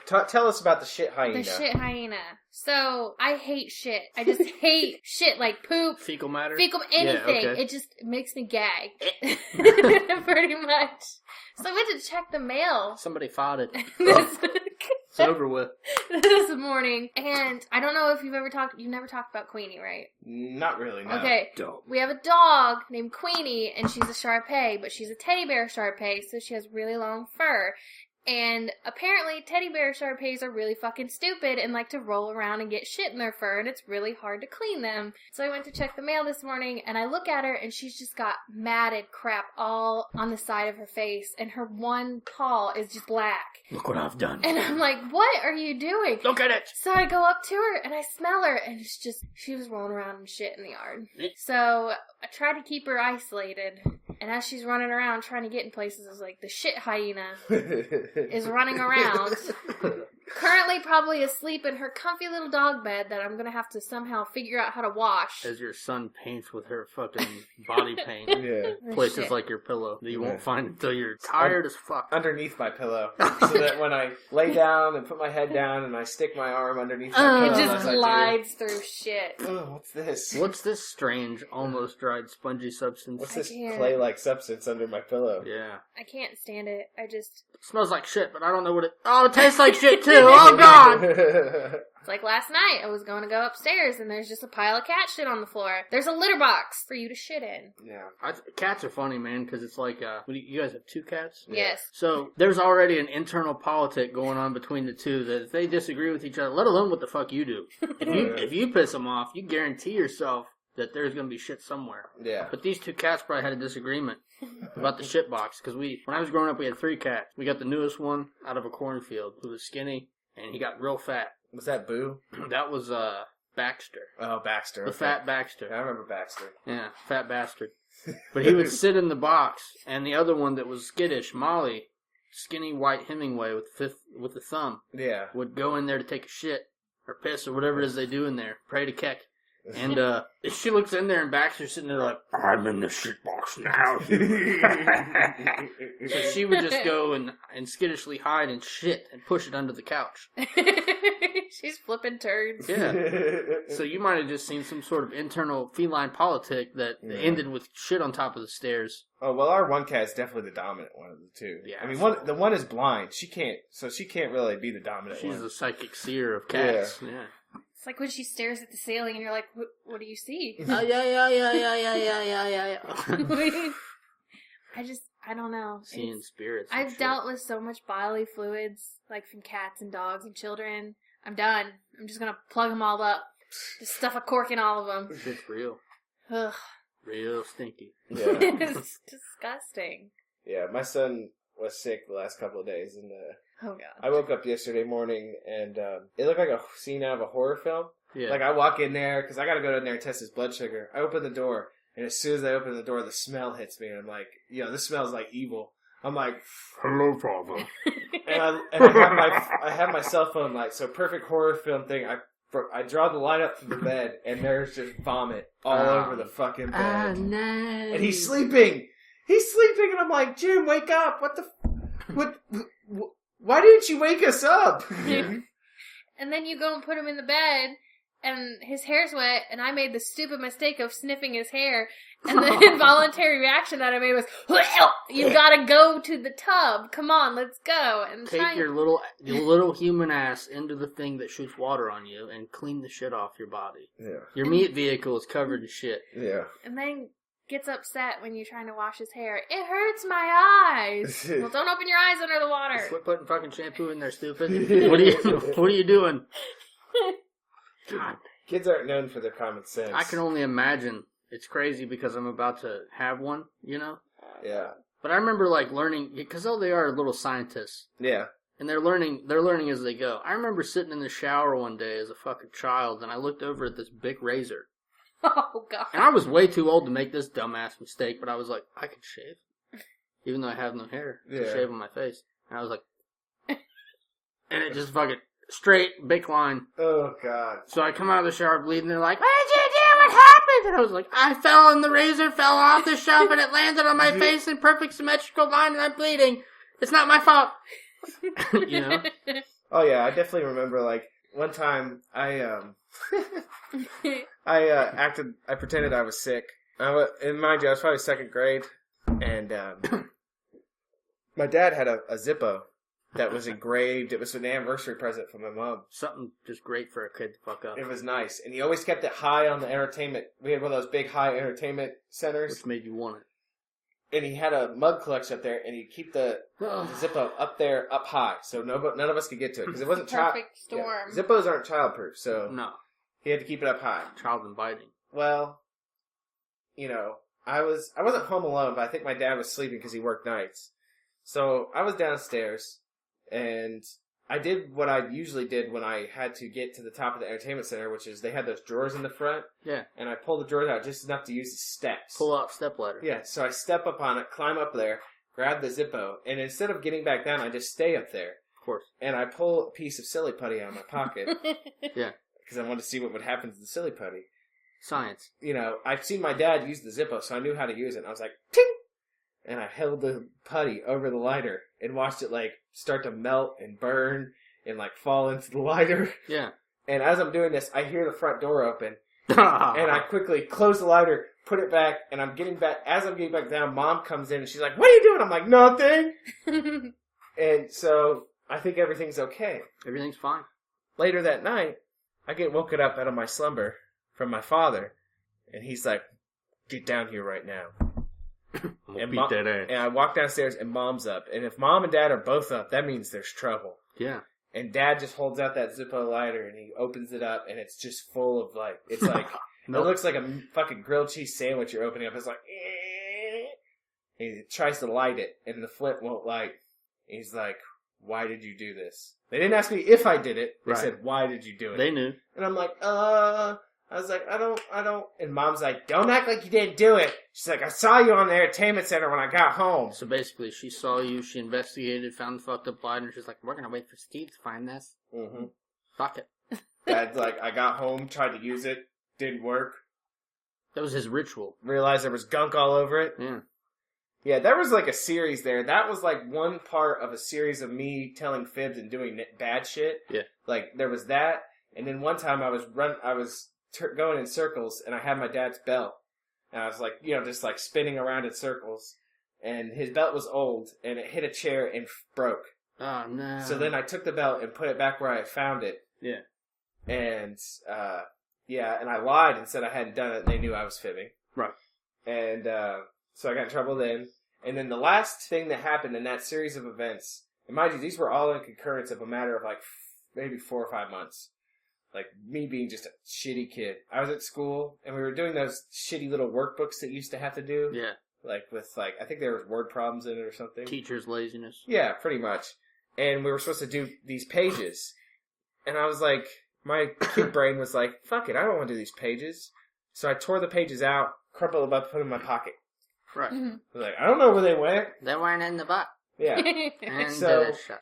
tell us about the shit hyena. The shit hyena. So, I hate shit. I just hate shit, like poop. Fecal matter? Anything. Yeah, okay. It just makes me gag. Pretty much. So I went to check the mail. Somebody farted. It's over with. This morning. And I don't know if you've never talked about Queenie, right? Not really, no. Okay. Dope. We have a dog named Queenie, and she's a Shar-Pei, but she's a teddy bear Shar-Pei, so she has really long fur. And apparently teddy bear Shar-Peis are really fucking stupid and like to roll around and get shit in their fur, and it's really hard to clean them. So I went to check the mail this morning, and I look at her, and she's just got matted crap all on the side of her face, and her one paw is just black. Look what I've done. And I'm like, what are you doing? Look at it! So I go up to her, and I smell her, and it's just, she was rolling around in shit in the yard. So I try to keep her isolated. And as she's running around trying to get in places, I was like, the shit hyena is running around. Currently probably asleep in her comfy little dog bed that I'm going to have to somehow figure out how to wash. As your son paints with her fucking body paint. Yeah. Places shit. like your pillow that you won't find until you're tired as fuck. Underneath my pillow. So that when I lay down and put my head down and I stick my arm underneath my pillow. It just as I do, glides through shit. oh, what's this? What's this strange, almost dried, spongy substance? What's this can't. clay-like substance under my pillow? Yeah. I can't stand it. It smells like shit, but I don't know what it... Oh, it tastes like shit too! Oh, God! It's like last night. I was going to go upstairs and there's just a pile of cat shit on the floor. There's a litter box for you to shit in. Yeah. Cats are funny, man, because it's like... you guys have 2 cats? Yes. So, there's already an internal politic going on between the two that if they disagree with each other, let alone what the fuck you do. If you piss them off, you guarantee yourself that there's going to be shit somewhere. Yeah. But these 2 cats probably had a disagreement about the shit box, because when I was growing up, we had 3 cats. We got the newest one out of a cornfield who was skinny, and he got real fat. Was that Boo? That was Baxter. Oh, Baxter. The okay. fat Baxter. I remember Baxter. Yeah, fat bastard. But he would sit in the box, and the other one that was skittish, Molly, skinny white Hemingway with the thumb, Yeah. would go in there to take a shit or piss or whatever it is they do in there. Pray to Keck. And she looks in there, and Baxter's sitting there like, I'm in the shit box now. So she would just go and skittishly hide and shit and push it under the couch. She's flipping turds. Yeah. So you might have just seen some sort of internal feline politic that ended with shit on top of the stairs. Oh, well, our one cat's definitely the dominant one of the 2. Yeah. I mean, the one is blind. She can't really be the dominant one. She's the psychic seer of cats. Yeah. It's like when she stares at the ceiling and you're like, what do you see? Oh, yeah. I don't know. Seeing spirits. I've dealt with so much bodily fluids, like from cats and dogs and children. I'm done. I'm just going to plug them all up. Just stuff a cork in all of them. It's real. Ugh. Real stinky. Yeah. It's disgusting. Yeah, my son was sick the last couple of days, and Oh, God. I woke up yesterday morning, and it looked like a scene out of a horror film. Yeah. Like, I walk in there, because I got to go in there and test his blood sugar. I open the door, and as soon as I open the door, the smell hits me, and I'm like, this smells like evil. I'm like, Hello, Father. and I have my cell phone light. So perfect horror film thing. I draw the light up from the bed, and there's just vomit all over the fucking bed. No. And he's sleeping. And I'm like, Jim, wake up! What? Why didn't you wake us up? And then you go and put him in the bed, and his hair's wet, and I made the stupid mistake of sniffing his hair, and the involuntary reaction that I made was, you gotta go to the tub. Come on, let's go. And Take your little human ass into the thing that shoots water on you and clean the shit off your body. Yeah. Your meat vehicle is covered in shit. Yeah. And then gets upset when you're trying to wash his hair. It hurts my eyes. Well, don't open your eyes under the water. Quit putting fucking shampoo in there, stupid. What are you doing? God. Kids aren't known for their common sense. I can only imagine. It's crazy because I'm about to have one, you know? Yeah. But I remember like learning, because they are little scientists. Yeah. And they're learning as they go. I remember sitting in the shower one day as a fucking child, and I looked over at this big razor. Oh, God. And I was way too old to make this dumbass mistake, but I was like, I can shave. Even though I have no hair. I can shave on my face. And I was like, and it just fucking straight, big line. Oh, God. So I come out of the shower bleeding, and they're like, what did you do? What happened? And I was like, I fell and the razor fell off the shelf, and it landed on my face in perfect symmetrical line, and I'm bleeding. It's not my fault. You know? Oh, yeah, I definitely remember, like, one time I pretended I was sick. And mind you, I was probably second grade, and my dad had a Zippo that was engraved. It was an anniversary present from my mom. Something just great for a kid to fuck up. It was nice, and he always kept it high on the entertainment. We had one of those big high entertainment centers. Which made you want it. And he had a mug collection up there, and he'd keep the Zippo up there, up high, so none of us could get to it, because it wasn't Perfect storm. Yeah, Zippos aren't childproof, so No. he had to keep it up high. Child inviting. Well, you know, I wasn't home alone, but I think my dad was sleeping because he worked nights. So I was downstairs, and I did what I usually did when I had to get to the top of the entertainment center, which is they had those drawers in the front. Yeah. And I pulled the drawers out just enough to use the steps. Pull out stepladder. Yeah, so I step up on it, climb up there, grab the Zippo, and instead of getting back down, I just stay up there. Of course. And I pull a piece of silly putty out of my pocket. Yeah. Because I wanted to see what would happen to the silly putty. Science. You know, I've seen my dad use the Zippo, so I knew how to use it. And I was like, ting! And I held the putty over the lighter and watched it, like, start to melt and burn and, like, fall into the lighter. Yeah. And as I'm doing this, I hear the front door open. And I quickly close the lighter, put it back, and I'm getting back. As I'm getting back down, Mom comes in, and she's like, what are you doing? I'm like, nothing! And so, I think everything's okay. Everything's fine. Later that night, I get woken up out of my slumber from my father, and he's like, get down here right now. I'm gonna beat that ass. And I walk downstairs, and Mom's up. And if Mom and Dad are both up, that means there's trouble. Yeah. And Dad just holds out that Zippo lighter, and he opens it up, and it's just full of, like, it's like, Nope. It looks like a fucking grilled cheese sandwich you're opening up. It's like, and he tries to light it, and the flint won't light. And he's like, why did you do this? They didn't ask me if I did it. They said, why did you do it? They knew. And I'm like, I was like, I don't. And Mom's like, don't act like you didn't do it. She's like, I saw you on the entertainment center when I got home. So basically, she saw you, she investigated, found the fucked up lighter, and she's like, we're gonna wait for Steve to find this. Mm-hmm. Fuck it. Dad's like, I got home, tried to use it, didn't work. That was his ritual. Realized there was gunk all over it. Yeah. Yeah, there was like a series there. That was like one part of a series of me telling fibs and doing bad shit. Yeah. Like, there was that, and then one time I was going in circles, and I had my dad's belt. And I was like, you know, just like spinning around in circles. And his belt was old, and it hit a chair and broke. Oh, no. So then I took the belt and put it back where I had found it. Yeah. And, and I lied and said I hadn't done it, and they knew I was fibbing. Right. And, so I got in trouble then. And then the last thing that happened in that series of events, and mind you, these were all in concurrence of a matter of like maybe 4 or 5 months. Like, me being just a shitty kid. I was at school, and we were doing those shitty little workbooks that you used to have to do. Yeah. Like, with, like, I think there was word problems in it or something. Teacher's laziness. Yeah, pretty much. And we were supposed to do these pages. And I was like, my kid brain was like, fuck it, I don't want to do these pages. So I tore the pages out, crumpled them up, put them in my pocket. Right. Mhm. I was like, I don't know where they went. They weren't in the box. Yeah. And So shut.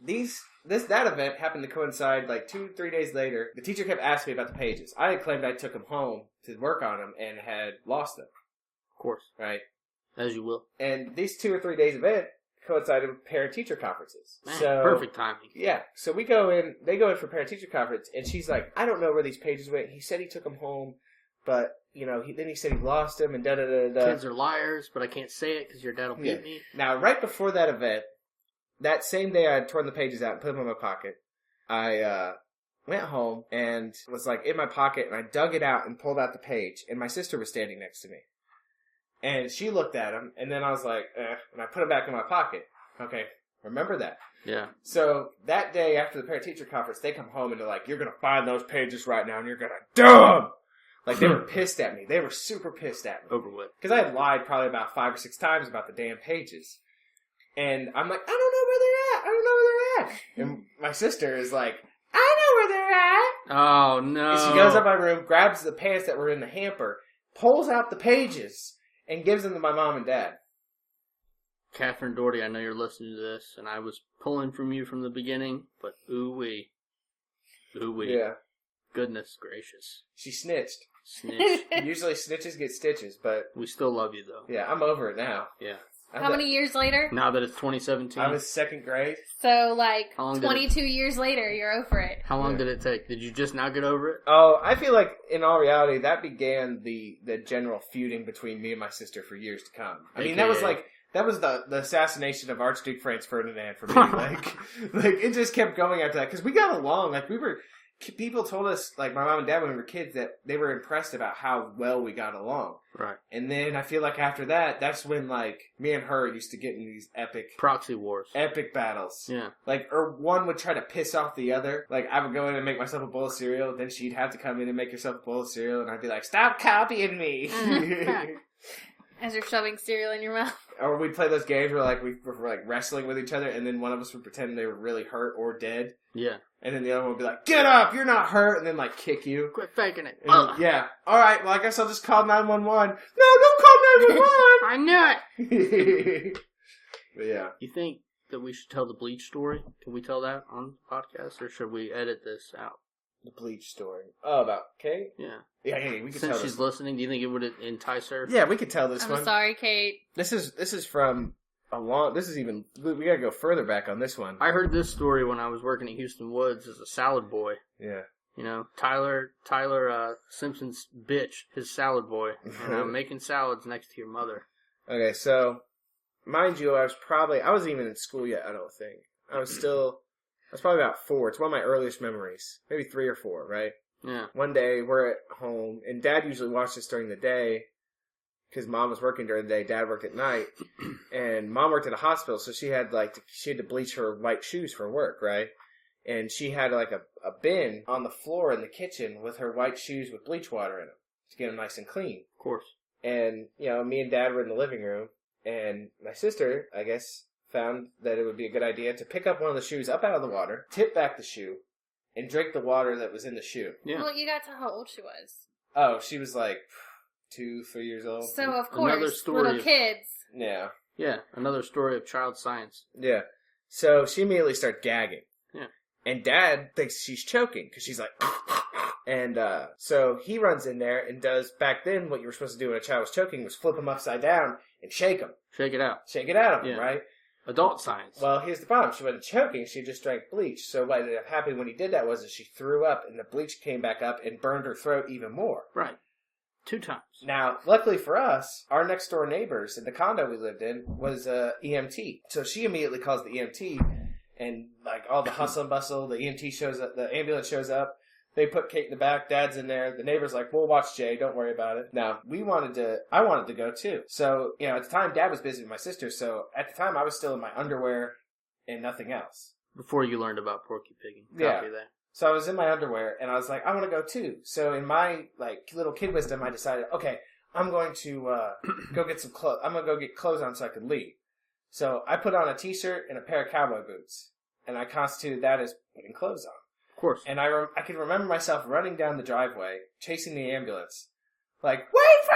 that event happened to coincide like 2-3 days later. The teacher kept asking me about the pages. I had claimed I took them home to work on them and had lost them. Of course. Right. As you will. And these 2 or 3 days event coincided with parent-teacher conferences. Man, so perfect timing. Yeah. So we go in. They go in for parent-teacher conference, and she's like, I don't know where these pages went. He said he took them home, but then he said he lost them and da da da da. Kids are liars, but I can't say it because your dad will beat me. Now, right before that event, that same day I had torn the pages out and put them in my pocket. I went home and was like in my pocket, and I dug it out and pulled out the page, and my sister was standing next to me. And she looked at him, and then I was like, and I put it back in my pocket. Okay, remember that. Yeah. So that day after the parent-teacher conference, they come home and they're like, you're going to find those pages right now, and you're going to do them! Like, they were pissed at me. They were super pissed at me. Over with. Because I had lied probably about 5 or 6 times about the damn pages. And I'm like, I don't know where they're at. I don't know where they're at. And my sister is like, I know where they're at. Oh, no. And she goes up my room, grabs the pants that were in the hamper, pulls out the pages, and gives them to my mom and dad. Catherine Doherty, I know you're listening to this, and I was pulling from you from the beginning, but ooh-wee. Ooh-wee. Yeah. Goodness gracious. She snitched. Snitch. Usually snitches get stitches, but We still love you, though. yeah, I'm over it now. Yeah. How many years later? Now that it's 2017. I was 2nd grade. So, like, How long did 22 years later, you're over it. How long did it take? Did you just now get over it? Oh, I feel like, in all reality, that began the general feuding between me and my sister for years to come. I mean, that was the assassination of Archduke Franz Ferdinand for me. like it just kept going after that. Because we got along. Like, people told us, like, my mom and dad when we were kids, that they were impressed about how well we got along. Right. And then I feel like after that, that's when, like, me and her used to get in these proxy wars. epic battles. Yeah. Like, or one would try to piss off the other. Like, I would go in and make myself a bowl of cereal, then she'd have to come in and make herself a bowl of cereal, and I'd be like, stop copying me! As you're shoving cereal in your mouth. Or we'd play those games where, like, we were, like, wrestling with each other, and then one of us would pretend they were really hurt or dead. Yeah. And then the other one would be like, get up, you're not hurt, and then, like, kick you. Quit faking it. And, yeah. Alright, well, I guess I'll just call 911. No, don't call 911! I knew it! But yeah. You think that we should tell the Bleach story? Can we tell that on the podcast, or should we edit this out? The Bleach story. Oh, about Kate? Yeah. Yeah, we could tell Since this. she's listening, do you think it would entice her? Yeah, we could tell this I'm one. sorry, Kate. This is from a long. This is even. We gotta go further back on this one. I heard this story when I was working at Houston Woods as a salad boy. Yeah. You know, Tyler Simpson's bitch, his salad boy, and I'm making salads next to your mother. Okay, so mind you, I wasn't even in school yet. I don't think I was probably about 4. It's one of my earliest memories, maybe 3 or 4, right? Yeah. One day we're at home, and Dad usually watched us during the day because Mom was working during the day. Dad worked at night, and Mom worked at a hospital, so she had to bleach her white shoes for work, right? And she had like a bin on the floor in the kitchen with her white shoes with bleach water in them to get them nice and clean. Of course. And me and Dad were in the living room, and my sister, I guess, found that it would be a good idea to pick up one of the shoes up out of the water, tip back the shoe, and drink the water that was in the shoe. Yeah. Well, you got to how old she was. Oh, she was like 2, 3 years old. So, of Another course, story little of- kids. Yeah. Yeah, another story of child science. Yeah. So she immediately started gagging. Yeah. And Dad thinks she's choking because she's like, and so he runs in there and does back then what you were supposed to do when a child was choking was flip them upside down and shake them. Shake it out. Shake it out of them, Yeah. right? Adult science. Well, here's the problem. She wasn't choking. She just drank bleach. So what ended up happening when he did that was that she threw up and the bleach came back up and burned her throat even more. Right. 2 times. Now, luckily for us, our next door neighbors in the condo we lived in was EMT. So she immediately calls the EMT, and like all the hustle and bustle, the EMT shows up, the ambulance shows up. They put Kate in the back, Dad's in there. The neighbor's like, we'll watch Jay, don't worry about it. Now, I wanted to go too. So, at the time, Dad was busy with my sister, so at the time, I was still in my underwear and nothing else. Before you learned about porky pigging. Yeah. Copy that. So I was in my underwear, and I was like, I want to go too. So in my, little kid wisdom, I decided, okay, I'm going to go get some clothes. I'm going to go get clothes on so I can leave. So I put on a t-shirt and a pair of cowboy boots, and I constituted that as putting clothes on. Of course. And I can remember myself running down the driveway, chasing the ambulance, like, wait for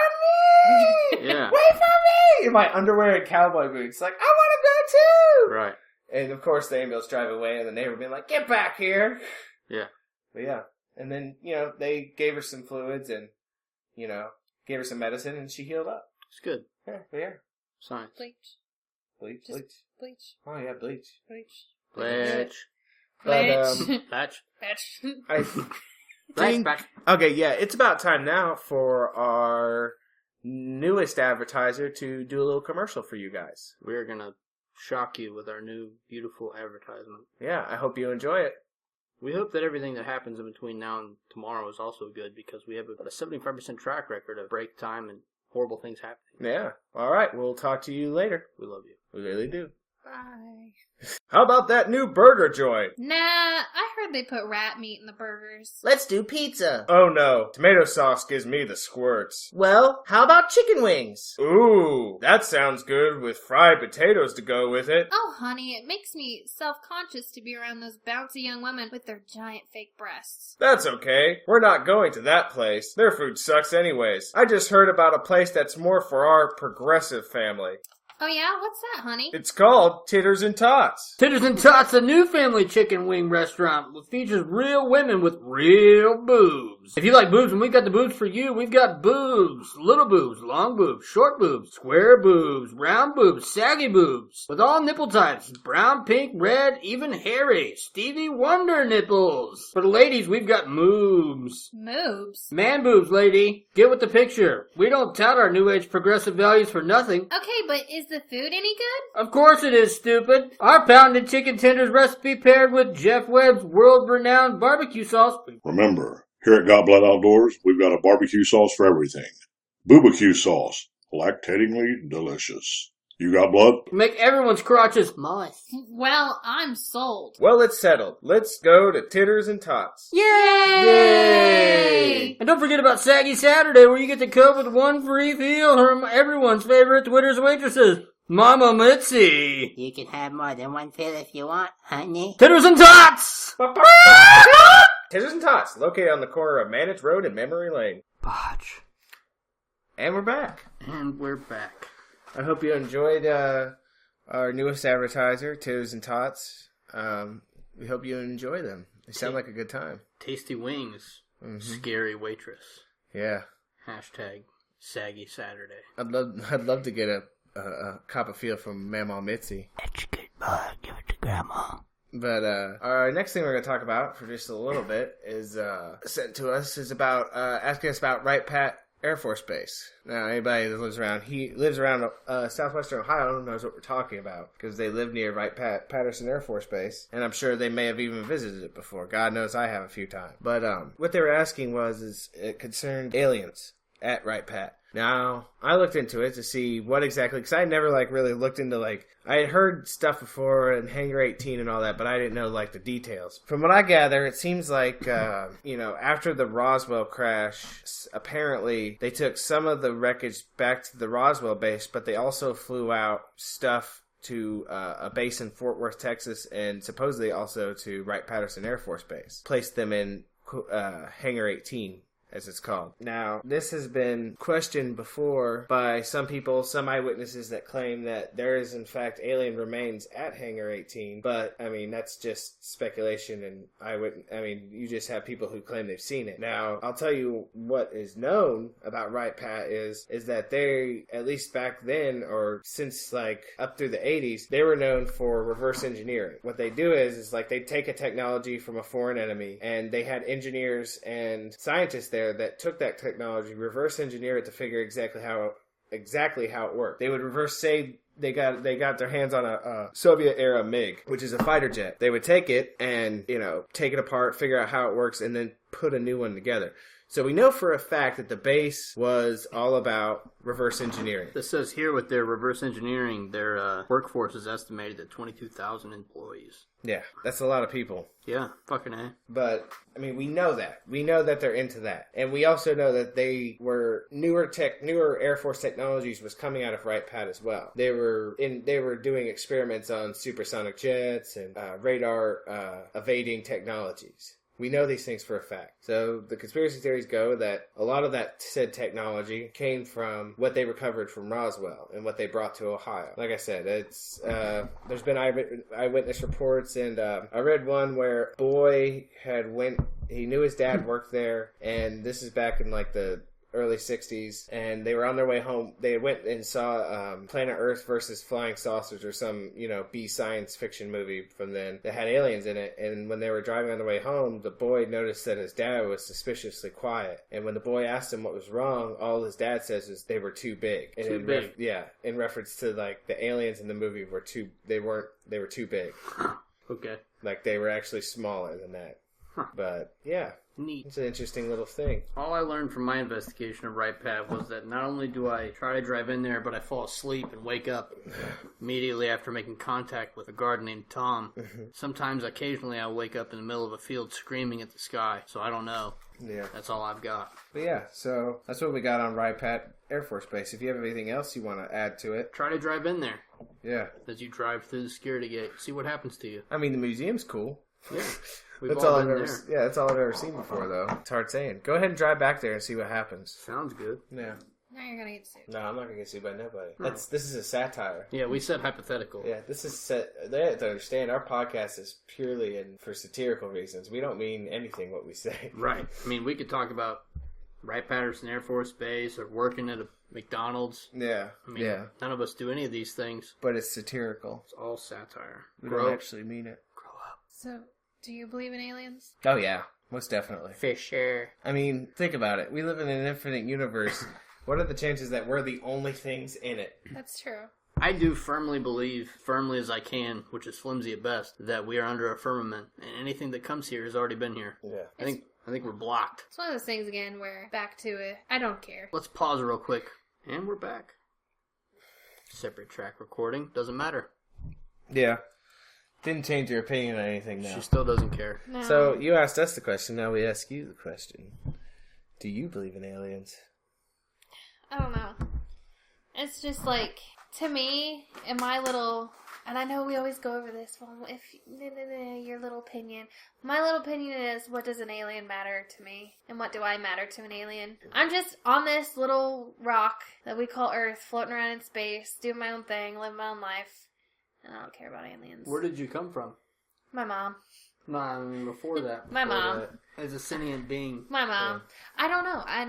me! Yeah. Wait for me! In my underwear and cowboy boots. Like, I want to go too! Right. And of course the ambulance drive away and the neighbor being like, get back here! Yeah. But yeah. And then, they gave her some fluids and, gave her some medicine and she healed up. It's good. Yeah. Science. Bleach. Bleach. Bleach. Oh yeah, bleach. Bleach. But, Patch. I Patch. Patch. Okay, yeah, it's about time now for our newest advertiser to do a little commercial for you guys. We're going to shock you with our new beautiful advertisement. Yeah, I hope you enjoy it. We hope that everything that happens in between now and tomorrow is also good because we have a 75% track record of break time and horrible things happening. Yeah. All right, we'll talk to you later. We love you. We really do. Bye. How about that new burger joint? Nah, I heard they put rat meat in the burgers. Let's do pizza. Oh no, tomato sauce gives me the squirts. Well, how about chicken wings? Ooh, that sounds good with fried potatoes to go with it. Oh, honey, it makes me self-conscious to be around those bouncy young women with their giant fake breasts. That's okay. We're not going to that place. Their food sucks anyways. I just heard about a place that's more for our progressive family. Oh yeah? What's that, honey? It's called Titters and Tots. Titters and Tots, a new family chicken wing restaurant that features real women with real boobs. If you like boobs and we got the boobs for you, we've got boobs. Little boobs, long boobs, short boobs, square boobs, round boobs, saggy boobs. With all nipple types, brown, pink, red, even hairy. Stevie Wonder nipples. For the ladies, we've got moobs. Moobs? Man boobs, lady. Get with the picture. We don't tout our new age progressive values for nothing. Okay, but is the food any good? Of course it is, stupid. Our pounded chicken tenders recipe paired with Jeff Webb's world-renowned barbecue sauce. Remember, here at Got Blood Outdoors, we've got a barbecue sauce for everything. Boobacue sauce, lactatingly delicious. You got blood? Make everyone's crotches moist. Well, I'm sold. Well, it's settled. Let's go to Titters and Tots. Yay! And don't forget about Saggy Saturday, where you get to cope with one free meal from everyone's favorite Twitter's waitresses, Mama Mitzi. You can have more than one fill if you want, honey. Titters and Tots! Titters and Tots, located on the corner of Manage Road and Memory Lane. Botch. And we're back. And we're back. I hope you enjoyed our newest advertiser, Titters and Tots. We hope you enjoy them. They sound like a good time. Tasty wings. Mm-hmm. Scary waitress. Yeah. Hashtag Saggy Saturday. I'd love to get a cop of feel from Mama Mitzi. That's good, boy. Give it to Grandma. But our next thing we're going to talk about for just a little bit is sent to us is about asking us about Wright Pat Air Force Base. Now, anybody that lives around southwestern Ohio knows what we're talking about because they live near Wright Patterson Air Force Base, and I'm sure they may have even visited it before. God knows I have a few times. But what they were asking is it concerned aliens at Wright Pat. Now, I looked into it to see what exactly, because I never really looked into I had heard stuff before and Hangar 18 and all that, but I didn't know the details. From what I gather, it seems like after the Roswell crash, apparently they took some of the wreckage back to the Roswell base, but they also flew out stuff to a base in Fort Worth, Texas, and supposedly also to Wright Patterson Air Force Base. Placed them in Hangar 18. As it's called. Now, this has been questioned before by some people, some eyewitnesses that claim that there is in fact alien remains at Hangar 18, but that's just speculation, and you just have people who claim they've seen it. Now, I'll tell you what is known about Wright Pat is that they, at least back then, or since up through the 80s, they were known for reverse engineering. What they do is they take a technology from a foreign enemy, and they had engineers and scientists there that took that technology, reverse engineer it to figure exactly how it worked. They would say they got their hands on a Soviet era MiG, which is a fighter jet. They would take it and take it apart, figure out how it works, and then put a new one together. So we know for a fact that the base was all about reverse engineering. This says here with their reverse engineering, their workforce is estimated at 22,000 employees. Yeah, that's a lot of people. Yeah, fucking A. But, we know that. We know that they're into that. And we also know that they were newer Air Force technologies was coming out of Wright Pat as well. They were doing experiments on supersonic jets and radar evading technologies. We know these things for a fact. So the conspiracy theories go that a lot of that said technology came from what they recovered from Roswell and what they brought to Ohio. Like I said, it's there's been eyewitness reports, and I read one where a boy he knew his dad worked there, and this is back in like the early 60s, and they were on their way home. They went and saw Planet Earth versus Flying Saucers, or some, B science fiction movie from then that had aliens in it. And when they were driving on the way home, the boy noticed that his dad was suspiciously quiet. And when the boy asked him what was wrong, all his dad says is they were too big. And Too big. in reference to like the aliens in the movie they were too big. Okay. Like they were actually smaller than that. Huh. But yeah. Neat. It's an interesting little thing. All I learned from my investigation of Right Path was that not only do I try to drive in there, but I fall asleep and wake up immediately after making contact with a guard named Tom. Sometimes, occasionally, I'll wake up in the middle of a field screaming at the sky, so I don't know. Yeah. That's all I've got. But yeah, so that's what we got on Right Path Air Force Base. If you have anything else you want to add to it. Try to drive in there. Yeah. As you drive through the security gate. See what happens to you. I mean, the museum's cool. Yeah. We've That's all all been I've ever. there. Yeah, that's all I've ever seen before, though. It's hard saying. Go ahead and drive back there and see what happens. Sounds good. Yeah. Now you're gonna get sued. No, I'm not gonna get sued by nobody. This is a satire. Yeah, we said hypothetical. Yeah, this is they have to understand our podcast is purely for satirical reasons. We don't mean anything what we say. Right. I mean, we could talk about Wright-Patterson Air Force Base or working at a McDonald's. Yeah. I mean, none of us do any of these things. But it's satirical. It's all satire. We don't actually mean it. Grow up. So, do you believe in aliens? Oh yeah, most definitely. For sure. I mean, think about it. We live in an infinite universe. What are the chances that we're the only things in it? That's true. I do firmly believe, firmly as I can, which is flimsy at best, that we are under a firmament, and anything that comes here has already been here. Yeah. I think we're blocked. It's one of those things again where back to it. I don't care. Let's pause real quick, and we're back. Separate track recording, doesn't matter. Yeah. Didn't change your opinion on anything now. She still doesn't care. No. So you asked us the question, now we ask you the question. Do you believe in aliens? I don't know. It's just like, to me, in my little, and I know we always go over this, well, if your little opinion. My little opinion is, what does an alien matter to me? And what do I matter to an alien? I'm just on this little rock that we call Earth, floating around in space, doing my own thing, living my own life. And I don't care about aliens. Where did you come from? My mom. No, I mean before that. My mom. As a sentient being. My mom. I don't know. I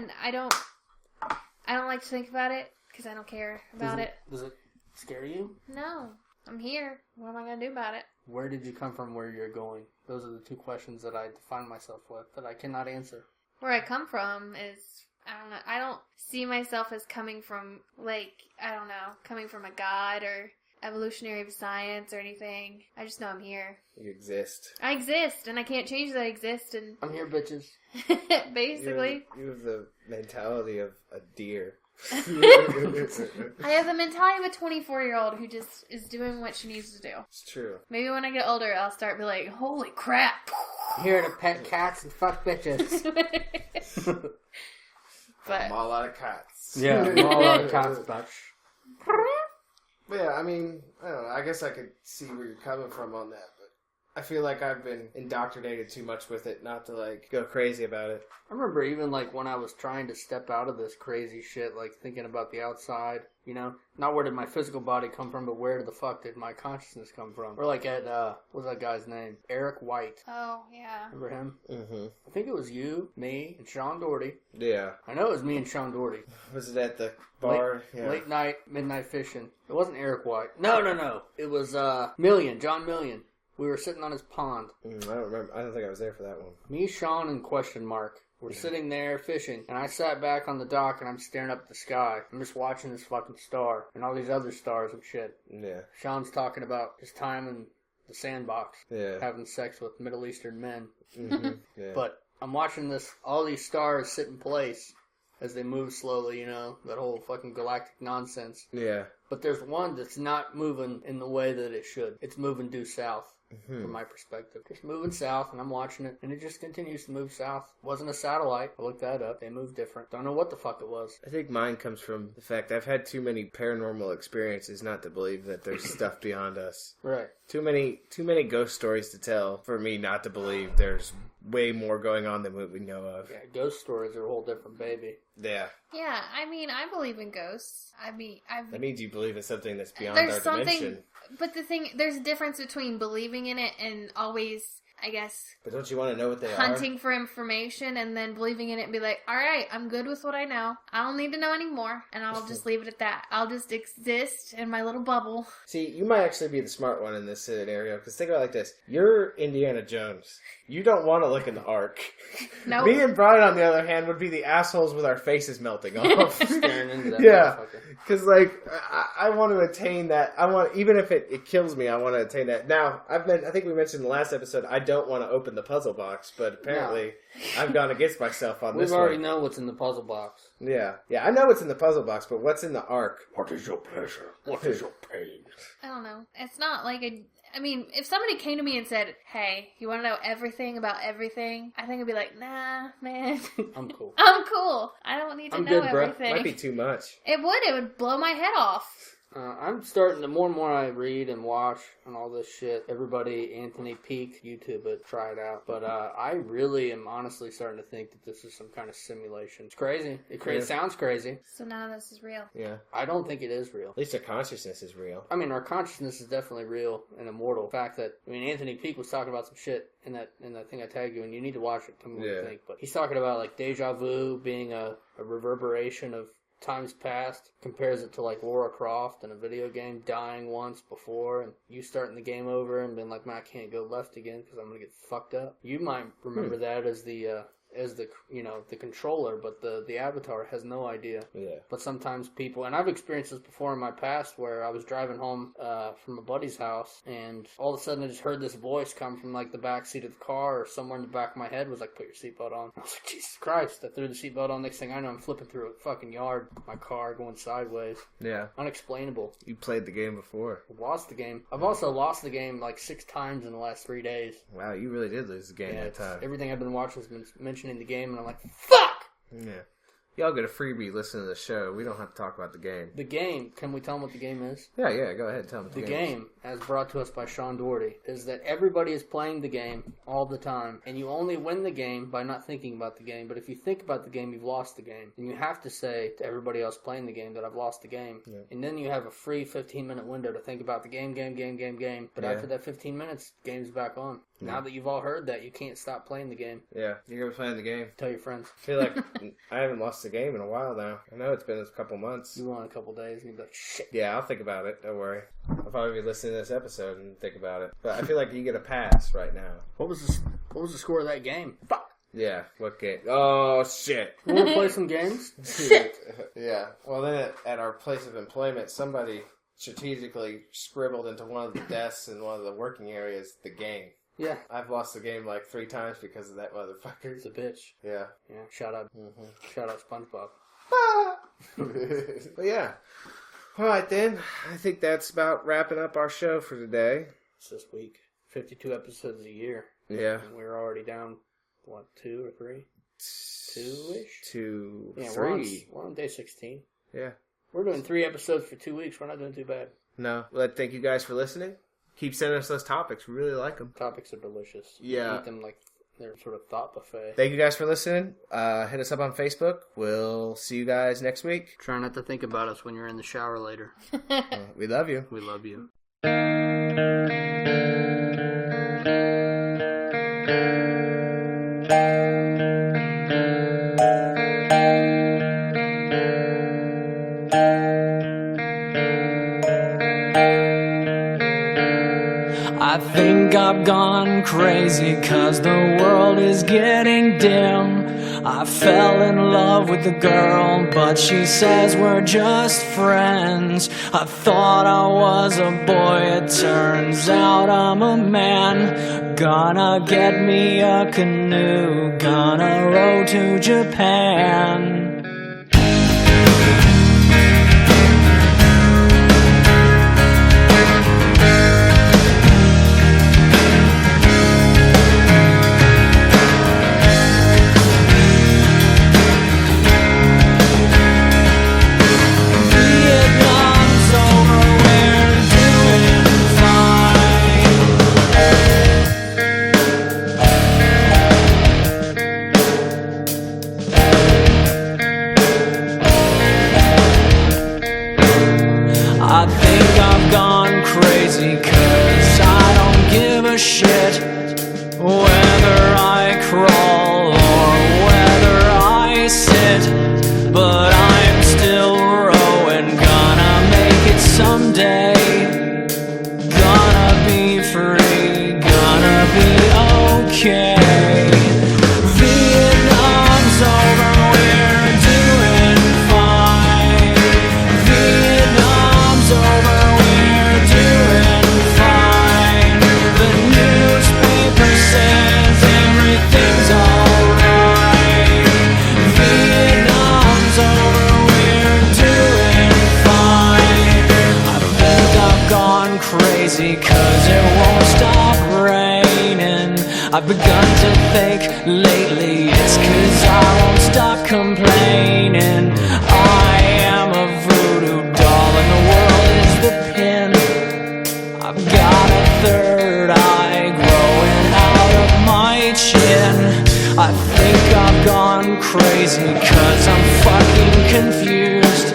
don't like to think about it because I don't care about it. Does it scare you? No. I'm here. What am I going to do about it? Where did you come from, where you're going? Those are the two questions that I define myself with that I cannot answer. Where I come from is, I don't know. I don't see myself as coming from, coming from a god or evolutionary of science or anything. I just know I'm here. You exist. I exist, and I can't change that I exist, and I'm here, bitches. basically. You have the mentality of a deer. I have the mentality of a 24-year-old who just is doing what she needs to do. It's true. Maybe when I get older, I'll start be like, holy crap. Here to pet cats and fuck bitches. But I'm all out of cats. Yeah, all our cats, bitch. But yeah, I mean, I don't know. I guess I could see where you're coming from on that, but I feel like I've been indoctrinated too much with it not to, go crazy about it. I remember even, when I was trying to step out of this crazy shit, thinking about the outside, not where did my physical body come from, but where the fuck did my consciousness come from? Or what's that guy's name? Eric White. oh, yeah. Remember him? Mm-hmm. I think it was you, me, and Sean Doherty. Yeah. I know it was me and Sean Doherty. Was it at the bar? Late night, midnight fishing. It wasn't Eric White. No. It was Million, John Million. We were sitting on his pond. I don't remember. I don't think I was there for that one. Me, Sean, and question mark. We're sitting there fishing, and I sat back on the dock, and I'm staring up at the sky. I'm just watching this fucking star, and all these other stars and shit. Yeah. Sean's talking about his time in the sandbox, Yeah. having sex with Middle Eastern men. Mm-hmm. Yeah. But I'm watching all these stars sit in place as they move slowly, that whole fucking galactic nonsense. Yeah. But there's one that's not moving in the way that it should. It's moving due south. From my perspective. Just moving south, and I'm watching it, and it just continues to move south. Wasn't a satellite. I looked that up. They moved different. Don't know what the fuck it was. I think mine comes from the fact I've had too many paranormal experiences not to believe that there's stuff beyond us. Right. Too many ghost stories to tell for me not to believe there's way more going on than what we know of. Yeah, ghost stories are a whole different baby. Yeah. Yeah, I mean, I believe in ghosts. That means you believe in something that's beyond there's our something, dimension. but there's a difference between believing in it and always, I guess, But don't you want to know what they hunting for information and then believing in it and be like, all right, I'm good with what I know. I don't need to know anymore, and I'll just leave it at that. I'll just exist in my little bubble. See, you might actually be the smart one in this scenario, because think about it like this. You're Indiana Jones. You don't want to look in the Ark. Nope. Me and Brian, on the other hand, would be the assholes with our faces melting off. Staring into that Yeah, motherfucker. because like I want to attain that. Even if it kills me, I want to attain that. Now, I think we mentioned in the last episode, I don't want to open the puzzle box, but apparently I've gone against myself on this We've already one. know what's in the puzzle box. Yeah, I know what's in the puzzle box, but what's in the Ark? What is your pleasure? What is your pain? I don't know. It's not like I mean, if somebody came to me and said, hey, you want to know everything about everything? I think I'd be like, nah, man. I'm cool. I'm cool. I don't need to I'm know good, bro. everything. Might be too much. It would blow my head off. I'm starting, the more and more I read and watch and all this shit, everybody, Anthony Peak, YouTube it, try it out. But I really am honestly starting to think that this is some kind of simulation. It's crazy. It sounds crazy. So none of this is real. Yeah. I don't think it is real. At least our consciousness is real. I mean, our consciousness is definitely real and immortal. The fact that, I mean, Anthony Peak was talking about some shit in that thing I tagged you, and you need to watch it. Tell me what you think. But he's talking about, like, deja vu being a reverberation of times past, compares it to like Lara Croft in a video game dying once before and you starting the game over and being like, man, I can't go left again because I'm gonna get fucked up. You might remember that as the the controller, but the avatar has no idea. Yeah. But sometimes people, and I've experienced this before in my past, where I was driving home from a buddy's house, and all of a sudden I just heard this voice come from like the back seat of the car, or somewhere in the back of my head was like, "Put your seatbelt on." I was like, Jesus Christ! I threw the seatbelt on. Next thing I know, I'm flipping through a fucking yard, my car going sideways. Yeah. Unexplainable. You played the game before. Lost the game. I've also lost the game like 6 times in the last 3 days. Wow, you really did lose the game that time. Everything I've been watching has been mentioning the game, and I'm like, fuck! Yeah. Y'all get a freebie listening to the show. We don't have to talk about the game. The game, can we tell them what the game is? Yeah, go ahead. Tell them what The the game is. game, as brought to us by Sean Doherty, is that everybody is playing the game all the time, and you only win the game by not thinking about the game. But if you think about the game, you've lost the game. And you have to say to everybody else playing the game that I've lost the game. Yeah. And then you have a free 15-minute window to think about the game. But after that 15 minutes, game's back on. Now that you've all heard that, you can't stop playing the game. Yeah, you're going to be playing the game. Tell your friends. I feel like I haven't lost the game in a while now. I know it's been a couple months. You won a couple days, and you'll be like, shit. Yeah, I'll think about it. Don't worry. I'll probably be listening to this episode and think about it. But I feel like you get a pass right now. What was the score of that game? Fuck. Yeah, what game? Oh, shit. You want to play some games? Shit. Yeah. Well, then at our place of employment, somebody strategically scribbled into one of the desks in one of the working areas the game. Yeah. I've lost the game like 3 times because of that motherfucker. He's a bitch. Yeah. Yeah. Shout out SpongeBob. But yeah. Alright then. I think that's about wrapping up our show for today. It's this week. 52 episodes a year. Yeah. And we're already down, 2 or 3? 2-ish? 2, Yeah, 3. we're on day 16. Yeah. We're doing 3 episodes for 2 weeks. We're not doing too bad. No. Well, thank you guys for listening. Keep sending us those topics. We really like them. Topics are delicious. Yeah. Eat them like they're sort of thought buffet. Thank you guys for listening. Hit us up on Facebook. We'll see you guys next week. Try not to think about us when you're in the shower later. We love you. We love you. I think I've gone crazy 'cause the world is getting dim. I fell in love with the girl, but she says we're just friends. I thought I was a boy, it turns out I'm a man. Gonna get me a canoe, gonna row to Japan. sit, but I'm still rowing. Gonna make it someday. Gonna be free, gonna be okay. Vietnam's over, we're doing fine. Vietnam's over, we're doing fine. The newspaper says everything's alright. Vietnam's over, we're doing fine. I think I've gone crazy 'cause it won't stop raining. I've begun to think lately it's 'cause I won't stop complaining. I am a voodoo doll and the world is the pin. I've got a third eye growing out of my chin. I think I've gone crazy 'cause I'm fucking confused.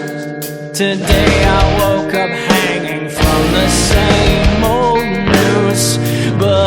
Today I woke up hanging from the same old noose, but